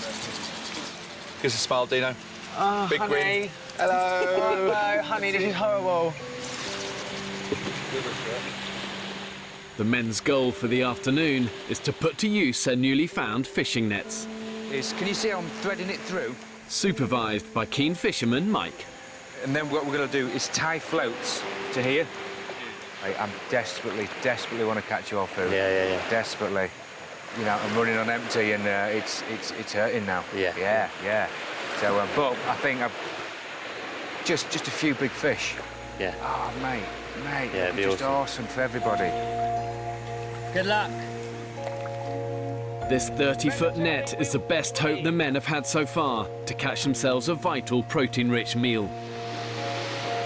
Give us a smile, Dino. Oh, Big honey. grin. Hello. No, honey, this is horrible. The men's goal for the afternoon is to put to use their newly found fishing nets. Can you see how I'm threading it through? Supervised by keen fisherman Mike. And then what we're going to do is tie floats to here. I'm desperately want to catch your food. Yeah. Desperately. You know, I'm running on empty and it's hurting now. Yeah. Yeah. So, but I think I've just a few big fish. Yeah. Oh, mate, Yeah, it'd be just awesome for everybody. Good luck. This 30-foot net is the best hope the men have had so far to catch themselves a vital protein-rich meal.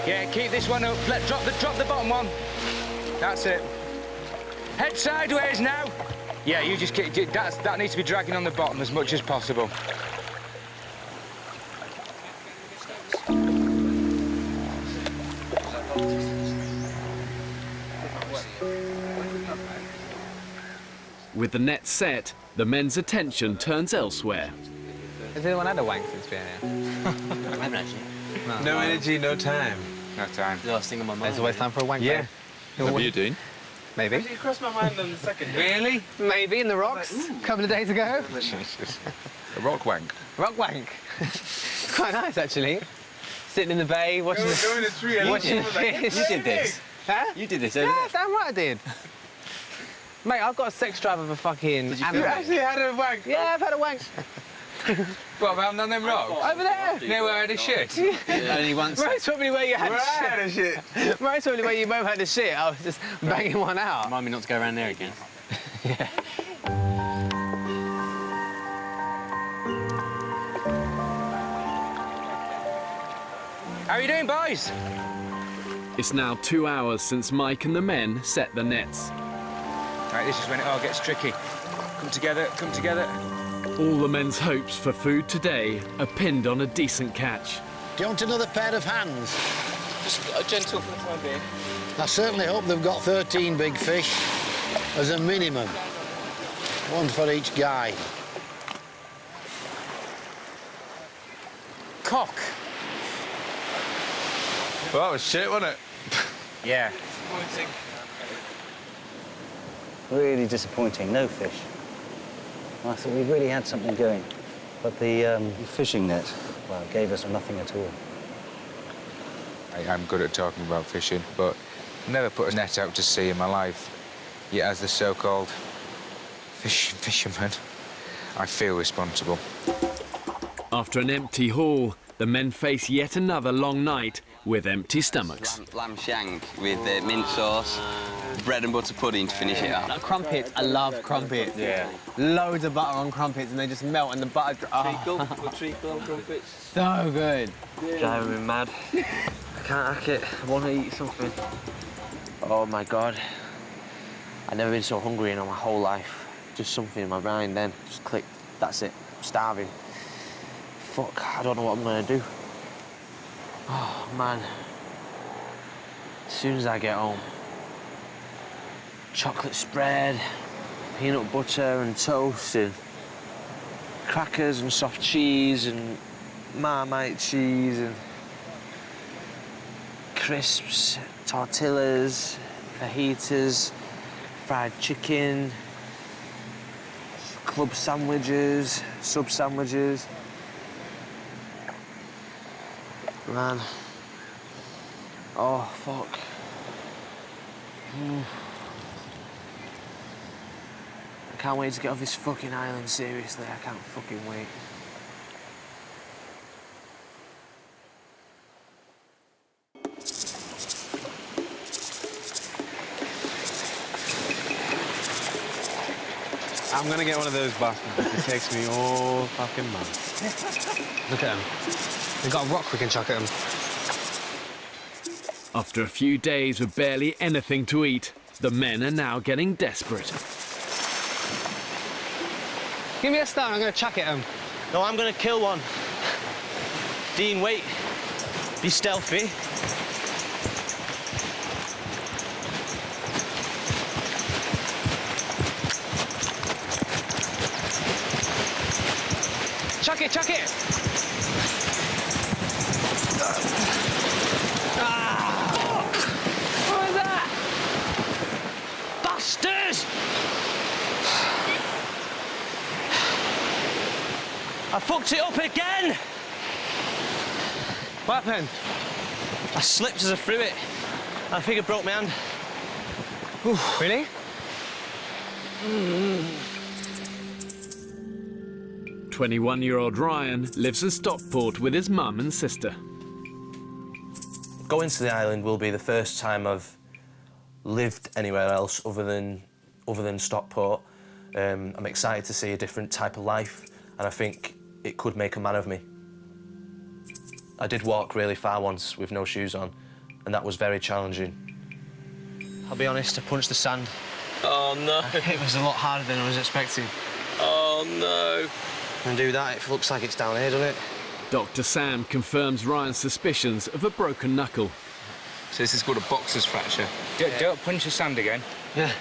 Yeah, keep this one up. Drop the bottom one. That's it. Head sideways now. Yeah, you just keep, that needs to be dragging on the bottom as much as possible. With the net set, the men's attention turns elsewhere. Has anyone had a wank since being here? I haven't actually. No energy, no time. No time. The last thing on my mind. There's always time for a wank. Yeah. What are you doing? Maybe. Actually, it crossed my mind on the second. Really? Maybe in the rocks a couple of days ago. A rock wank. Rock wank. Quite nice, actually. Sitting in the bay, watching Go in the tree and watching like, fish. You did this. Huh? You did this, Yeah, didn't you? damn right I did. Mate, I've got a sex drive of a fucking You animal. actually had a wank. Yeah, I've had a wank. What, around on them rocks? Over there. No, where I had a shit. Only once. Most probably where you had Where I had a shit. Most probably where you both had the shit. I was just banging one out. Remind me not to go around there again. How are you doing, boys? It's now 2 hours since Mike and the men set the nets. Right, this is when it all gets tricky. Come together, come together. All the men's hopes for food today are pinned on a decent catch. Do you want another pair of hands? Just a gentle for the time being. I certainly hope they've got 13 big fish as a minimum. One for each guy. Cock. Well, that was shit, wasn't it? Yeah. Really disappointing, no fish. I thought we really had something going. But the fishing net, well, gave us nothing at all. I'm good at talking about fishing, but never put a net out to sea in my life. Yet as the so-called fisherman, I feel responsible. After an empty haul, the men face yet another long night with empty stomachs. Lamb shank with mint sauce, bread and butter pudding to finish it up. Crumpets, I love crumpets. Yeah. Loads of butter on crumpets and they just melt and the butter... Treacle on crumpets. So good. Driving me mad. I can't hack it. I want to eat something. Oh my God. I've never been so hungry in my whole life. Just something in my mind then. Just click. That's it. I'm starving. fuck, I don't know what I'm gonna do. Oh, man. As soon as I get home, chocolate spread, peanut butter and toast, and crackers and soft cheese and Marmite cheese and crisps, tortillas, fajitas, fried chicken, club sandwiches, sub sandwiches. Man. Oh, fuck. I can't wait to get off this fucking island, seriously. I can't fucking wait. I'm gonna get one of those bastards. It takes me all fucking month. Look at him. We've got a rock we can chuck at him. After a few days with barely anything to eat, the men are now getting desperate. Give me a stone, I'm gonna chuck at him. No, I'm gonna kill one. Dean, wait. Be stealthy. Chuck it, chuck it! Ah! What was that? Bastards! I fucked it up again! What happened? I slipped as I threw it. I think I broke my hand. Oof. Really? 21-year-old Ryan lives in Stockport with his mum and sister. Going to the island will be the first time I've lived anywhere else other than Stockport. I'm excited to see a different type of life, and I think it could make a man of me. I did walk really far once with no shoes on, and that was very challenging. I'll be honest, I punched the sand. Oh, no. It was a lot harder than I was expecting. Oh, no. And do that, it looks like it's down here, doesn't it? Dr. Sam confirms Ryan's suspicions of a broken knuckle. So this is called a boxer's fracture. Don't punch the sand again. Yeah.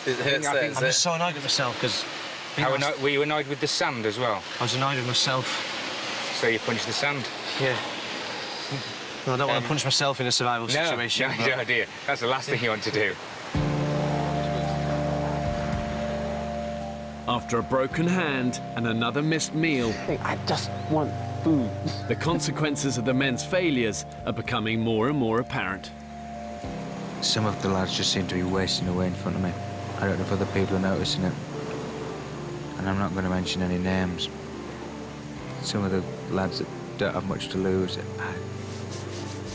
It hurts there, I'm just so annoyed with myself, because... Were you annoyed with the sand as well? I was annoyed with myself. So you punched the sand? Yeah. Well, I don't want to punch myself in a survival situation. No, no idea. That's the last thing you want to do. After a broken hand and another missed meal, I just want food. The consequences of the men's failures are becoming more and more apparent. Some of the lads just seem to be wasting away in front of me. I don't know if other people are noticing it. And I'm not going to mention any names. Some of the lads that don't have much to lose,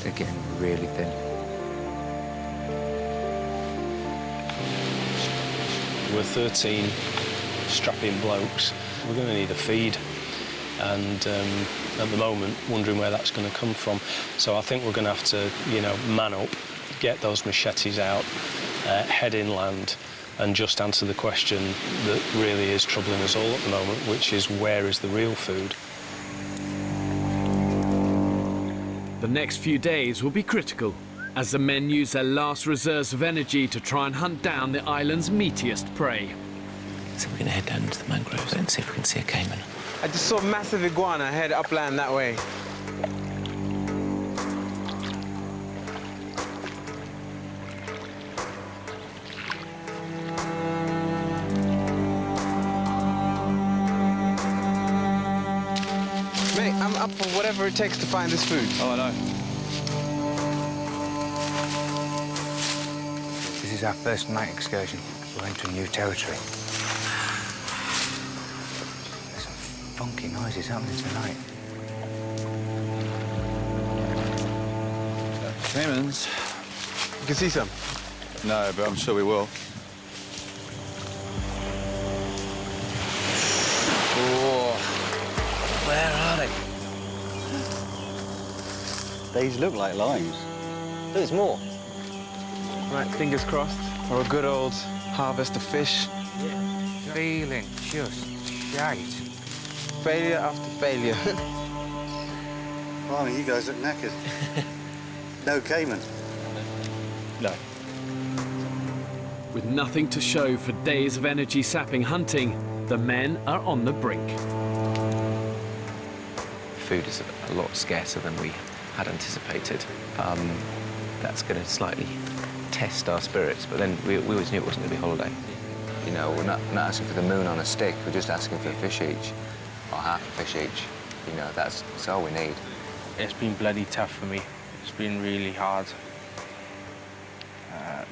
they're getting really thin. We're 13 strapping blokes. We're going to need a feed, and at the moment, wondering where that's going to come from. So I think we're going to have to, man up, get those machetes out, head inland, and just answer the question that really is troubling us all at the moment, which is, where is the real food? The next few days will be critical as the men use their last reserves of energy to try and hunt down the island's meatiest prey. So we're going to head down into the mangroves and see if we can see a cayman. I just saw a massive iguana head upland that way. Mate, I'm up for whatever it takes to find this food. Oh, I know. This is our first night excursion. We're into new territory. There's some funky noises happening tonight. Caymans? You can see some? No, but I'm sure we will. Oh, where are they? These look like limes. There's more. Right, fingers crossed for a good old harvest of fish. Feeling just shite. Failure after failure. Blimey, you guys look knackered. No Cayman? No. With nothing to show for days of energy-sapping hunting, the men are on the brink. Food is a lot scarcer than we had anticipated. That's going to slightly test our spirits, but then we always knew it wasn't going to be holiday. You know, we're not asking for the moon on a stick, we're just asking for a fish each, or half a fish each. You know, that's all we need. It's been bloody tough for me. It's been really hard.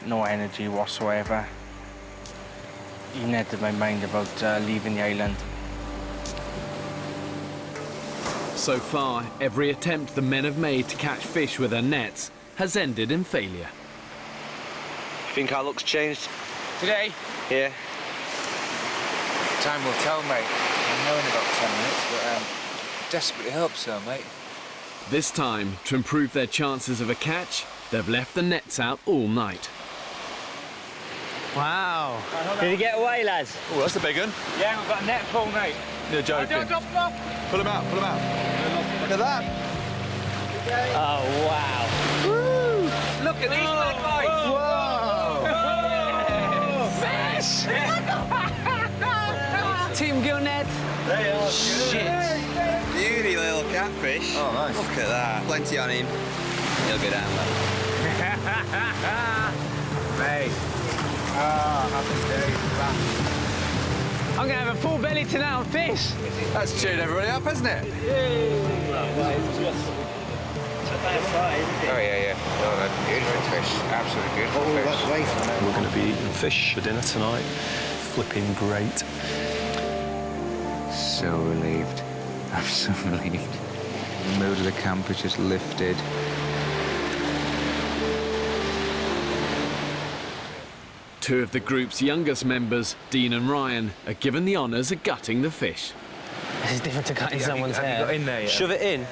No energy whatsoever. Even entered my mind about leaving the island. So far, every attempt the men have made to catch fish with their nets has ended in failure. Think our luck's changed? Today? Yeah. Time will tell, mate. I know in about 10 minutes, but desperately hope so, mate. This time, to improve their chances of a catch, they've left the nets out all night. Wow. Did he get away, lads? Oh, that's a big one. Yeah, we've got a net full, mate. You're joking. Pull him out, pull him out. Look at that. Oh, wow. Woo! Look at these bad boys! Fish! Team Gill net. They are Shit. Beauty little catfish. Oh, nice. Look at that. Plenty on him. He'll go down well. Mate. Happy days. I'm going to have a full belly tonight on fish. That's cheering everybody up, isn't it? Oh, yeah. Oh, beautiful fish. Absolutely beautiful fish. We're going to be eating fish for dinner tonight. Flipping great. So relieved. I'm so relieved. The mood of the camp has just lifted. Two of the group's youngest members, Dean and Ryan, are given the honours of gutting the fish. This is different to cutting someone's hair. Have you got in there yet? Shove it in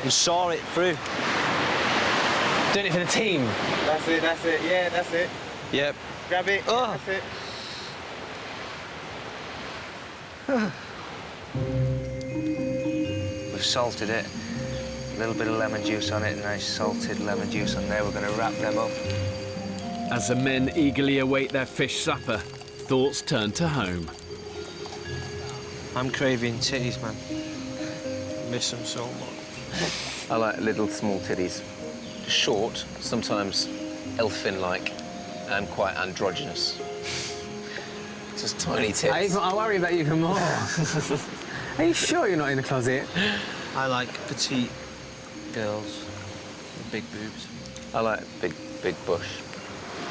and saw it through. Doing it for the team. That's it. Yeah, that's it. Yep. Grab it. Oh. That's it. We've salted it. A little bit of lemon juice on it, nice salted lemon juice on there. We're going to wrap them up. As the men eagerly await their fish supper, thoughts turn to home. I'm craving titties, man. Miss them so much. I like little small titties. Short, sometimes elfin-like, and quite androgynous. Just tiny tits. I worry about you even more. Are you sure you're not in the closet? I like petite girls with big boobs. I like big bush.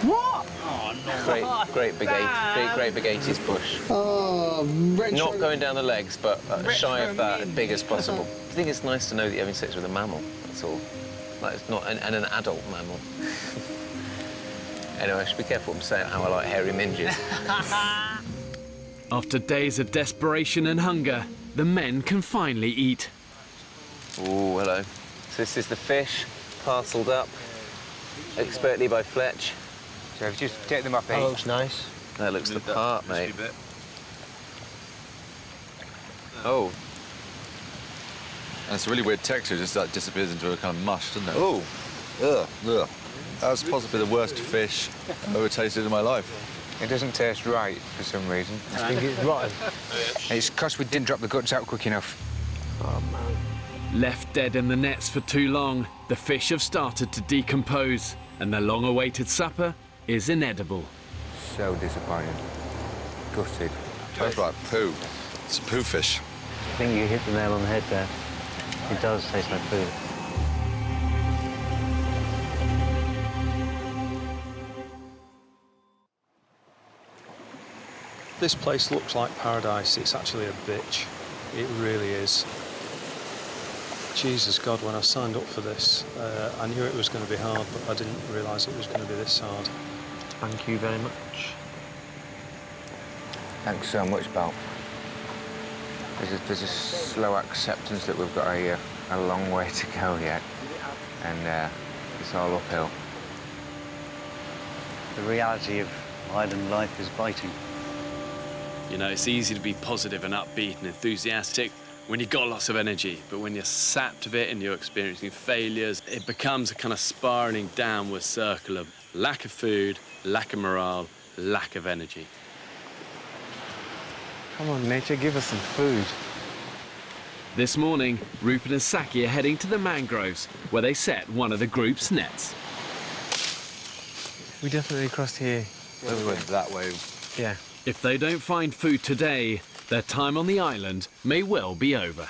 What? Oh, no. Great big 80s bush. Oh, retro. Not going down the legs, but shy of that, as big as possible. I think it's nice to know that you're having sex with a mammal, that's all. Like, it's not an adult mammal. Anyway, I should be careful what I'm saying, how I like hairy minges. After days of desperation and hunger, the men can finally eat. Oh, hello. So this is the fish, parcelled up, expertly by Fletch. So if you just take them off, That looks nice. That looks the part, mate. Oh. And it's a really weird texture, just that disappears into a kind of mush, doesn't it? Oh, Ugh. That's possibly the worst fish I've ever tasted in my life. It doesn't taste right for some reason. I think it's rotten. It's because we didn't drop the guts out quick enough. Oh, man. Left dead in the nets for too long, the fish have started to decompose, and their long-awaited supper is inedible. So disappointing. Gutted. Tastes like poo. It's a poo fish. I think you hit the nail on the head there. It does taste like food. This place looks like paradise. It's actually a bitch. It really is. Jesus God, when I signed up for this, I knew it was going to be hard, but I didn't realise it was going to be this hard. Thank you very much. Thanks so much, Bal. There's a slow acceptance that we've got a long way to go yet, and it's all uphill. The reality of island life is biting. You know, it's easy to be positive and upbeat and enthusiastic when you've got lots of energy, but when you're sapped of it and you're experiencing failures, it becomes a kind of spiraling downward circle of lack of food, lack of morale, lack of energy. Come on, nature, give us some food. This morning, Rupert and Saki are heading to the mangroves, where they set one of the group's nets. We definitely crossed here. We went that way. Yeah. If they don't find food today, their time on the island may well be over.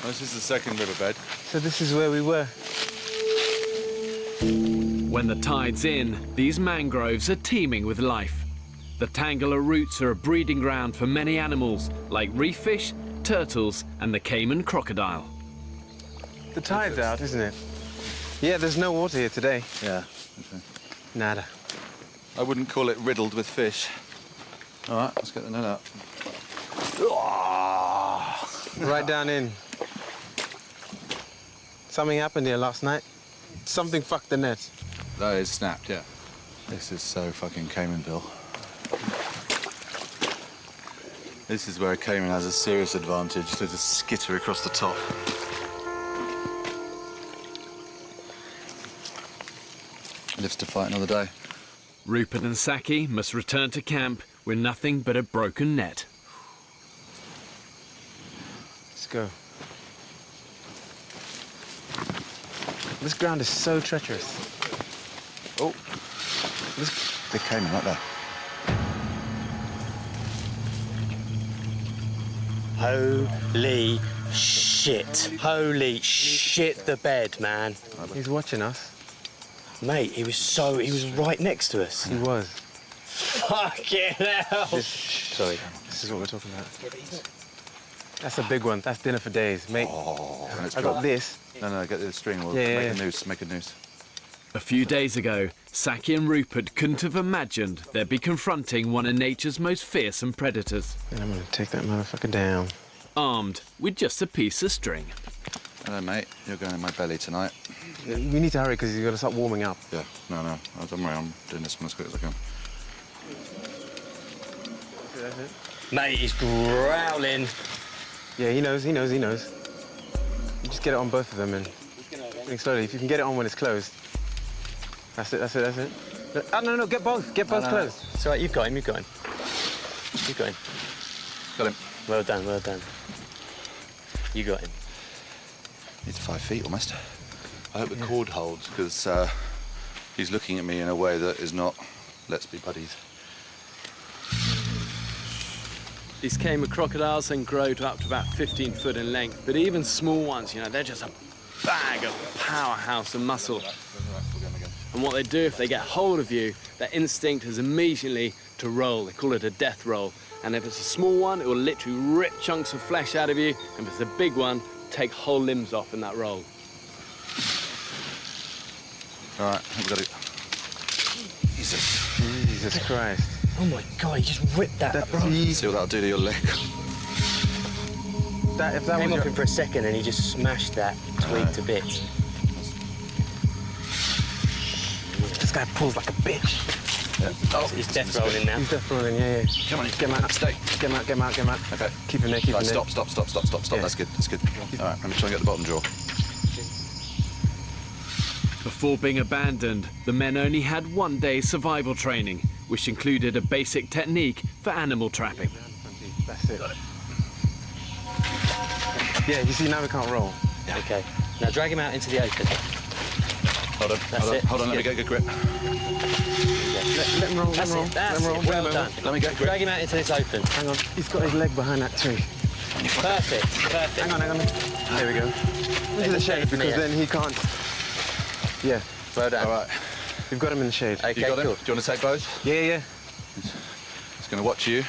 This is the second riverbed. So this is where we were. When the tide's in, these mangroves are teeming with life. The tangle of roots are a breeding ground for many animals, like reef fish, turtles, and the Cayman crocodile. The tide's out, isn't it? Yeah, there's no water here today. Yeah. Okay. Nada. I wouldn't call it riddled with fish. All right, let's get the net out. Right down in. Something happened here last night. Something fucked the net. That is snapped, yeah. This is so fucking Caymanville. This is where a Cayman has a serious advantage to just skitter across the top. Lives to fight another day. Rupert and Saki must return to camp with nothing but a broken net. Let's go. This ground is so treacherous. Oh, this big Cayman right there. Holy shit. Holy shit, the bed, man. He's watching us. Mate, he was right next to us. He was. Fucking hell. Sorry. This is what we're talking about. That's a big one. That's dinner for days, mate. Oh, I got this. No, get the string. We'll Yeah, make a noose. Make a noose. A few days ago, Saki and Rupert couldn't have imagined they'd be confronting one of nature's most fearsome predators. And I'm gonna take that motherfucker down. Armed with just a piece of string. Hello, mate. You're going in my belly tonight. We need to hurry because he's gonna start warming up. Yeah. No. Don't worry. I'm doing this one as quick as I can. That's it. Mate, he's growling. Yeah, he knows. You just get it on both of them and think slowly. If you can get it on when it's closed. That's it. Oh, no, get both. Get both closed. It's all right, you've got him. Got him. Got him. Well done. You got him. He's 5 feet almost. I hope the cord holds because he's looking at me in a way that is not, let's be buddies. These Cayman crocodiles then grow to up to about 15 foot in length, but even small ones, they're just a bag of powerhouse and muscle. And what they do, if they get hold of you, their instinct is immediately to roll. They call it a death roll. And if it's a small one, it will literally rip chunks of flesh out of you. And if it's a big one, take whole limbs off in that roll. All right, we've got it. Jesus Christ. Oh my God, he just ripped that, bro. See what that'll do to your leg. If that came was up him for a second and he just smashed that twig to bits. This guy pulls like a bitch. Yeah. Oh, he's death rolling now. He's death rolling, yeah. Come on, get him out. Stay. Get him out. Okay. Keep him there, keep him there. Stop. Yeah. That's good. All right, let me try and get the bottom drawer. Before being abandoned, the men only had 1 day's survival training, which included a basic technique for animal trapping. That's it. Yeah, you see, now we can't roll. Okay. Now drag him out into the open. Hold on, let me get a good grip. Let him roll, That's it. Well done. Let me get a grip. Drag him out into this open. Hang on, he's got his leg behind that tree. Perfect. Hang on. There we go. Into the shade, because then he can't... Yeah. Well done. All right. We've got him in the shade. Okay, you got him? cool. Do you want to take both? Yeah. He's going to watch you.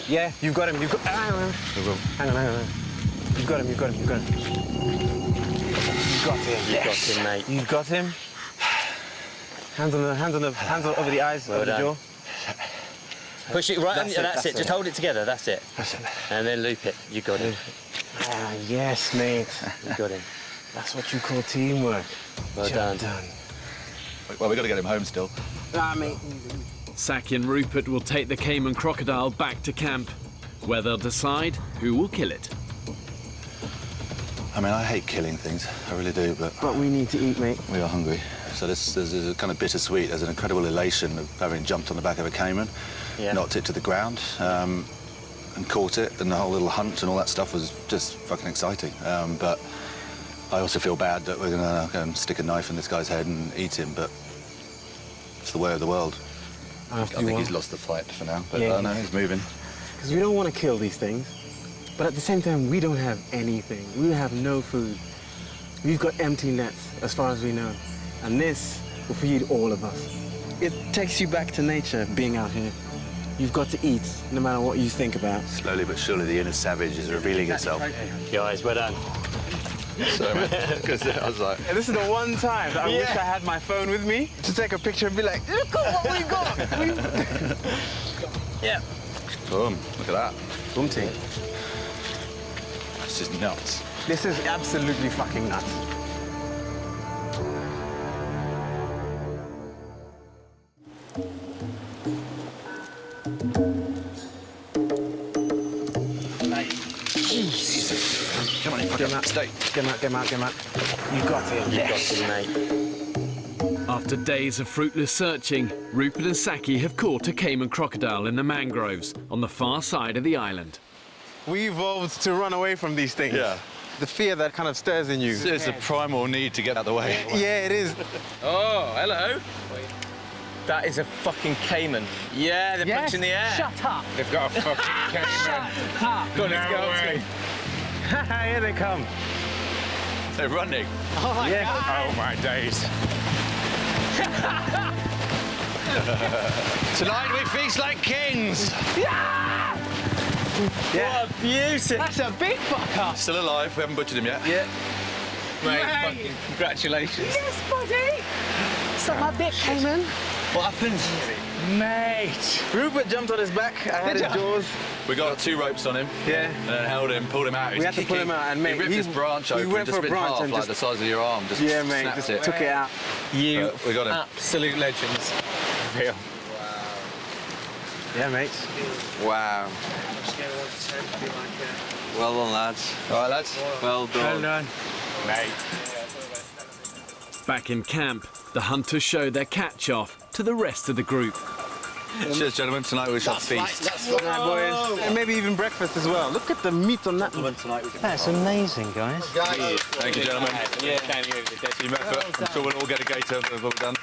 Yeah, you've got him. Hang on. You've got him. You've got him, mate. You've got him. Hands over the eyes, over the jaw. Push it right. That's it. Just hold it together. That's it. That's it. And then loop it. You got him. Ah, yes, mate. You got him. That's what you call teamwork. Well done. Well, we've got to get him home still. Mate. Saki and Rupert will take the Cayman crocodile back to camp. where they'll decide who will kill it. I mean, I hate killing things, I really do, but... But we need to eat, mate. We are hungry. So there's a kind of bittersweet. There's an incredible elation of having jumped on the back of a Cayman, knocked it to the ground, and caught it, and the whole little hunt and all that stuff was just fucking exciting. But I also feel bad that we're gonna go and stick a knife in this guy's head and eat him, but it's the way of the world. I think he's lost the fight for now, but I know he's moving. Because we don't want to kill these things, but at the same time, we don't have anything. We have no food. We've got empty nets, as far as we know. And this will feed all of us. It takes you back to nature, being out here. You've got to eat, no matter what you think about. Slowly but surely, the inner savage is revealing itself. Guys, well done. Sorry, man. Because I was like... And this is the one time that I wish I had my phone with me to take a picture and be like, look at what we got! Yeah. Boom, look at that. Boom ting. This is nuts. This is absolutely fucking nuts. Jesus. Come on, get him out. Stay. Get him out, get him out, get him out. You got him. Yes. You got him, mate. After days of fruitless searching, Rupert and Saki have caught a Cayman crocodile in the mangroves on the far side of the island. We evolved to run away from these things. Yeah. The fear that kind of stirs in you. It's a primal need to get out of the way. Yeah, it is. Oh, hello. That is a fucking Cayman. Yeah, they're punching the air. Shut up. They've got a fucking Cayman. Shut up. Go on, let's go up to him. Here they come. They're running. Oh my God. Oh my days. Tonight we feast like kings. Yeah! What a beauty. That's a big fucker. Still alive. We haven't butchered him yet. Yeah. Mate, fucking congratulations. Yes, buddy. Suck my dick, Cayman. What happened? Mate. Rupert jumped on his back. I had his jaws. We got 2 ropes on him. Yeah. And then held him, pulled him out. We had to pull him out, and mate, he ripped this branch open. He went just for a bit in branch half, and like just the size of your arm. Just yeah, mate, snapped just it. took it out. You we got him. Absolute legends. Real. Yeah, mate. Wow. Well done, lads. All right, lads. Well done. Well done. Mate. Back in camp, the hunters show their catch-off to the rest of the group. Cheers, gentlemen. Tonight we shall feast. That's boys. And maybe even breakfast as well. Look at the meat on that one. That's amazing, guys. Thank you, gentlemen. Yeah, thank you. Team effort. I'm sure we'll all get a gator when we're done.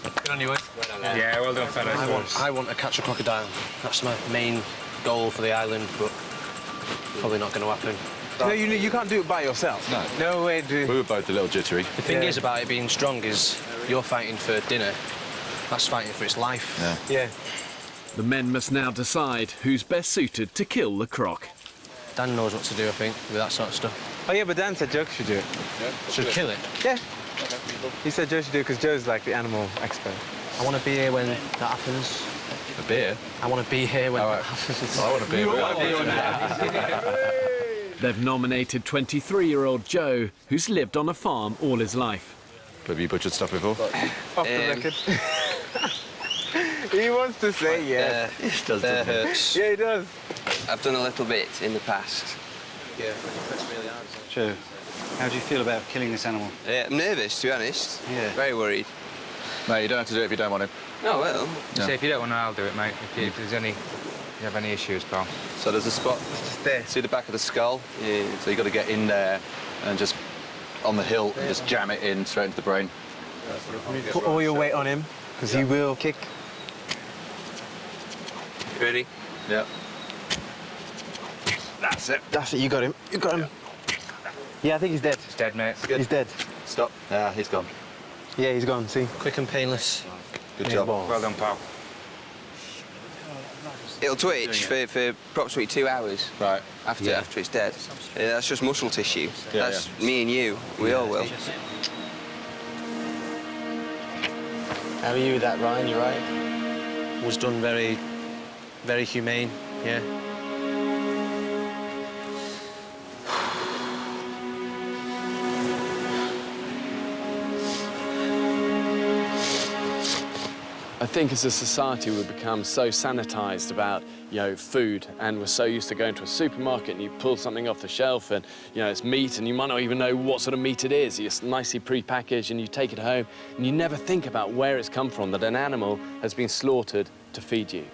Good on you, Wes. Yeah, well done, fellas. I want to catch a crocodile. That's my main goal for the island, but probably not going to happen. No, you can't do it by yourself. No. No way, dude. We were both a little jittery. The thing is about it being strong is you're fighting for dinner. That's fighting for its life. Yeah. The men must now decide who's best suited to kill the croc. Dan knows what to do, I think, with that sort of stuff. Oh, yeah, but Dan said Joe should do it. Should kill it? Yeah. He said Joe should do it because Joe's like the animal expert. I want to be here when that happens. A beer? I want to be here when All that right. happens. I want to be a beer. They've nominated 23-year-old Joe, who's lived on a farm all his life. Have you butchered stuff before? Off the record. He wants to say yeah. That hurts. Yeah, he does. I've done a little bit in the past. Yeah, that's really hard. Joe, how do you feel about killing this animal? I'm nervous, to be honest. Yeah. Very worried. Mate, you don't have to do it if you don't want it. Oh, well. Yeah. Say, if you don't want to, I'll do it, mate. If there's any... If you have any issues, pal. So there's a spot. There. See the back of the skull? Yeah. So you got to get in there and just on the hilt and just jam it in straight into the brain. Put all your weight on him because he will kick. You ready? Yeah. That's it. That's it. You got him. You got him. Yeah, I think he's dead. He's dead, mate. He's dead. Stop. Yeah, he's gone. Yeah, he's gone. See. Quick and painless. Good job. Well done, pal. It'll twitch for approximately 2 hours. Right. After it's dead. That's just muscle tissue. Yeah, That's me and you. We all will. How are you with that, Ryan? You right? Was done very, very humane, yeah. I think as a society we've become so sanitised about you know, food, and we're so used to going to a supermarket and you pull something off the shelf and, you know, it's meat and you might not even know what sort of meat it is. It's nicely pre-packaged and you take it home and you never think about where it's come from, that an animal has been slaughtered to feed you.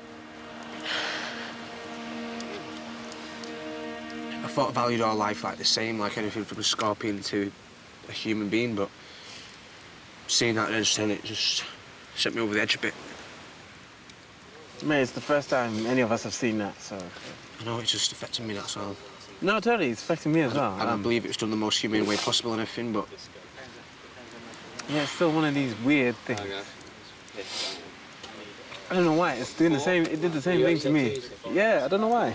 I thought I valued our life like the same, like anything from a scorpion to a human being, but seeing that incident, it just set me over the edge a bit. Mate, it's the first time any of us have seen that, so... I know, it's just affecting me, that's all. No, totally, it's affecting me as well. I don't believe it was done the most humane way possible and everything, but... Yeah, it's still one of these weird things. I don't know why, it's doing the same, it did the same thing to me. Yeah, I don't know why.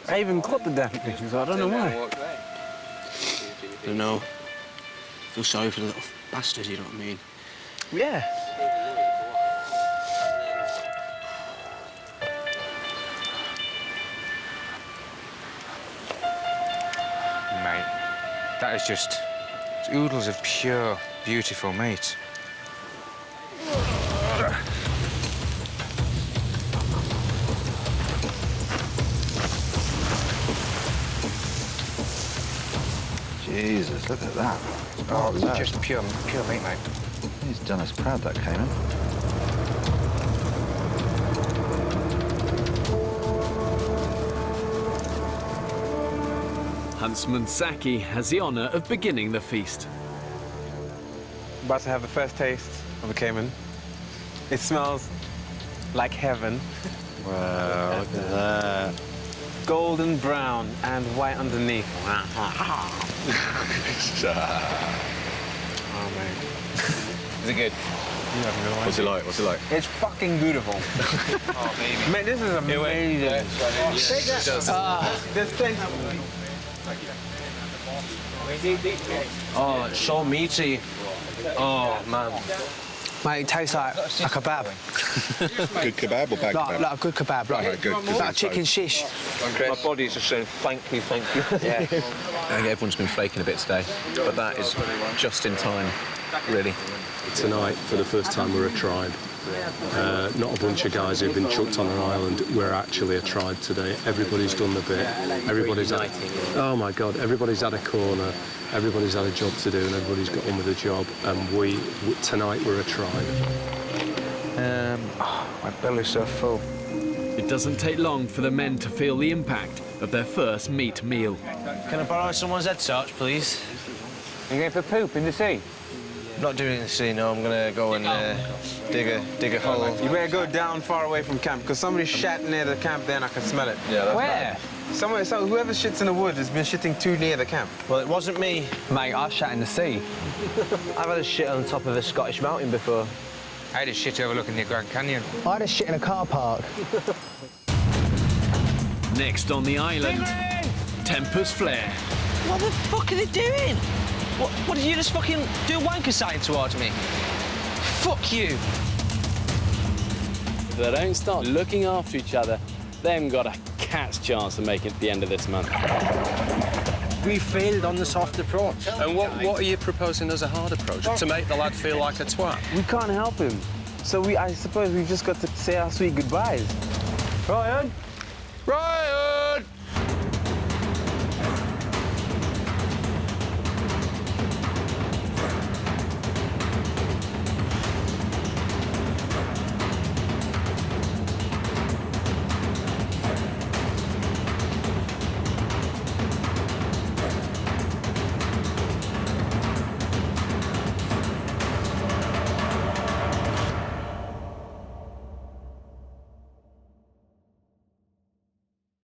I even caught the damn thing, so I don't know why. I don't know. I feel sorry for the little bastard, you know what I mean? Yeah. Mate, that is just oodles of pure, beautiful meat. Jesus, look at that. Oh, it's just pure meat, mate. He's done us proud, that Cayman. Huntsman Saki has the honour of beginning the feast. About to have the first taste of a Cayman. It smells like heaven. Wow, look at that. Golden brown and white underneath. Oh, man. Is it good? You have no idea. What's it like? What's it like? It's fucking beautiful. Oh, baby. Man, this is amazing. Take that. This thing. Oh, it's so meaty. Oh, man. Mate, it tastes like a kebab. Good kebab or bad kebab? Like a good kebab. Like, good. like a chicken shish. My body's just saying thank you, thank you. Yeah. I think everyone's been flaking a bit today, but that is just in time, really. Tonight, for the first time, we're a tribe. Not a bunch of guys who've been chucked on an island. We're actually a tribe today. Everybody's done the bit. Everybody's had, oh my God, everybody's had a corner. Everybody's had a job to do, and everybody's got on with the job. And tonight, we're a tribe. My belly's so full. It doesn't take long for the men to feel the impact of their first meat meal. Can I borrow someone's head torch, please? You going for poop in the sea? I'm not doing it in the sea, no. I'm gonna go and dig a hole. You better go down far away from camp, because somebody shat near the camp there and I can smell it. Yeah, that's Where? Somewhere, so whoever shits in the woods has been shitting too near the camp. Well, it wasn't me. Mate, I shat in the sea. I've had a shit on top of a Scottish mountain before. I had a shit overlooking the Grand Canyon. I had a shit in a car park. Next on the island, Tempest Flare. What the fuck are they doing? What did you just fucking do a wanker sign towards me? Fuck you. If they don't start looking after each other, they haven't got a cat's chance of making it to the end of this month. We failed on the soft approach. And what are you proposing as a hard approach? To make the lad feel like a twat? We can't help him. So I suppose we've just got to say our sweet goodbyes. Ryan? Ryan!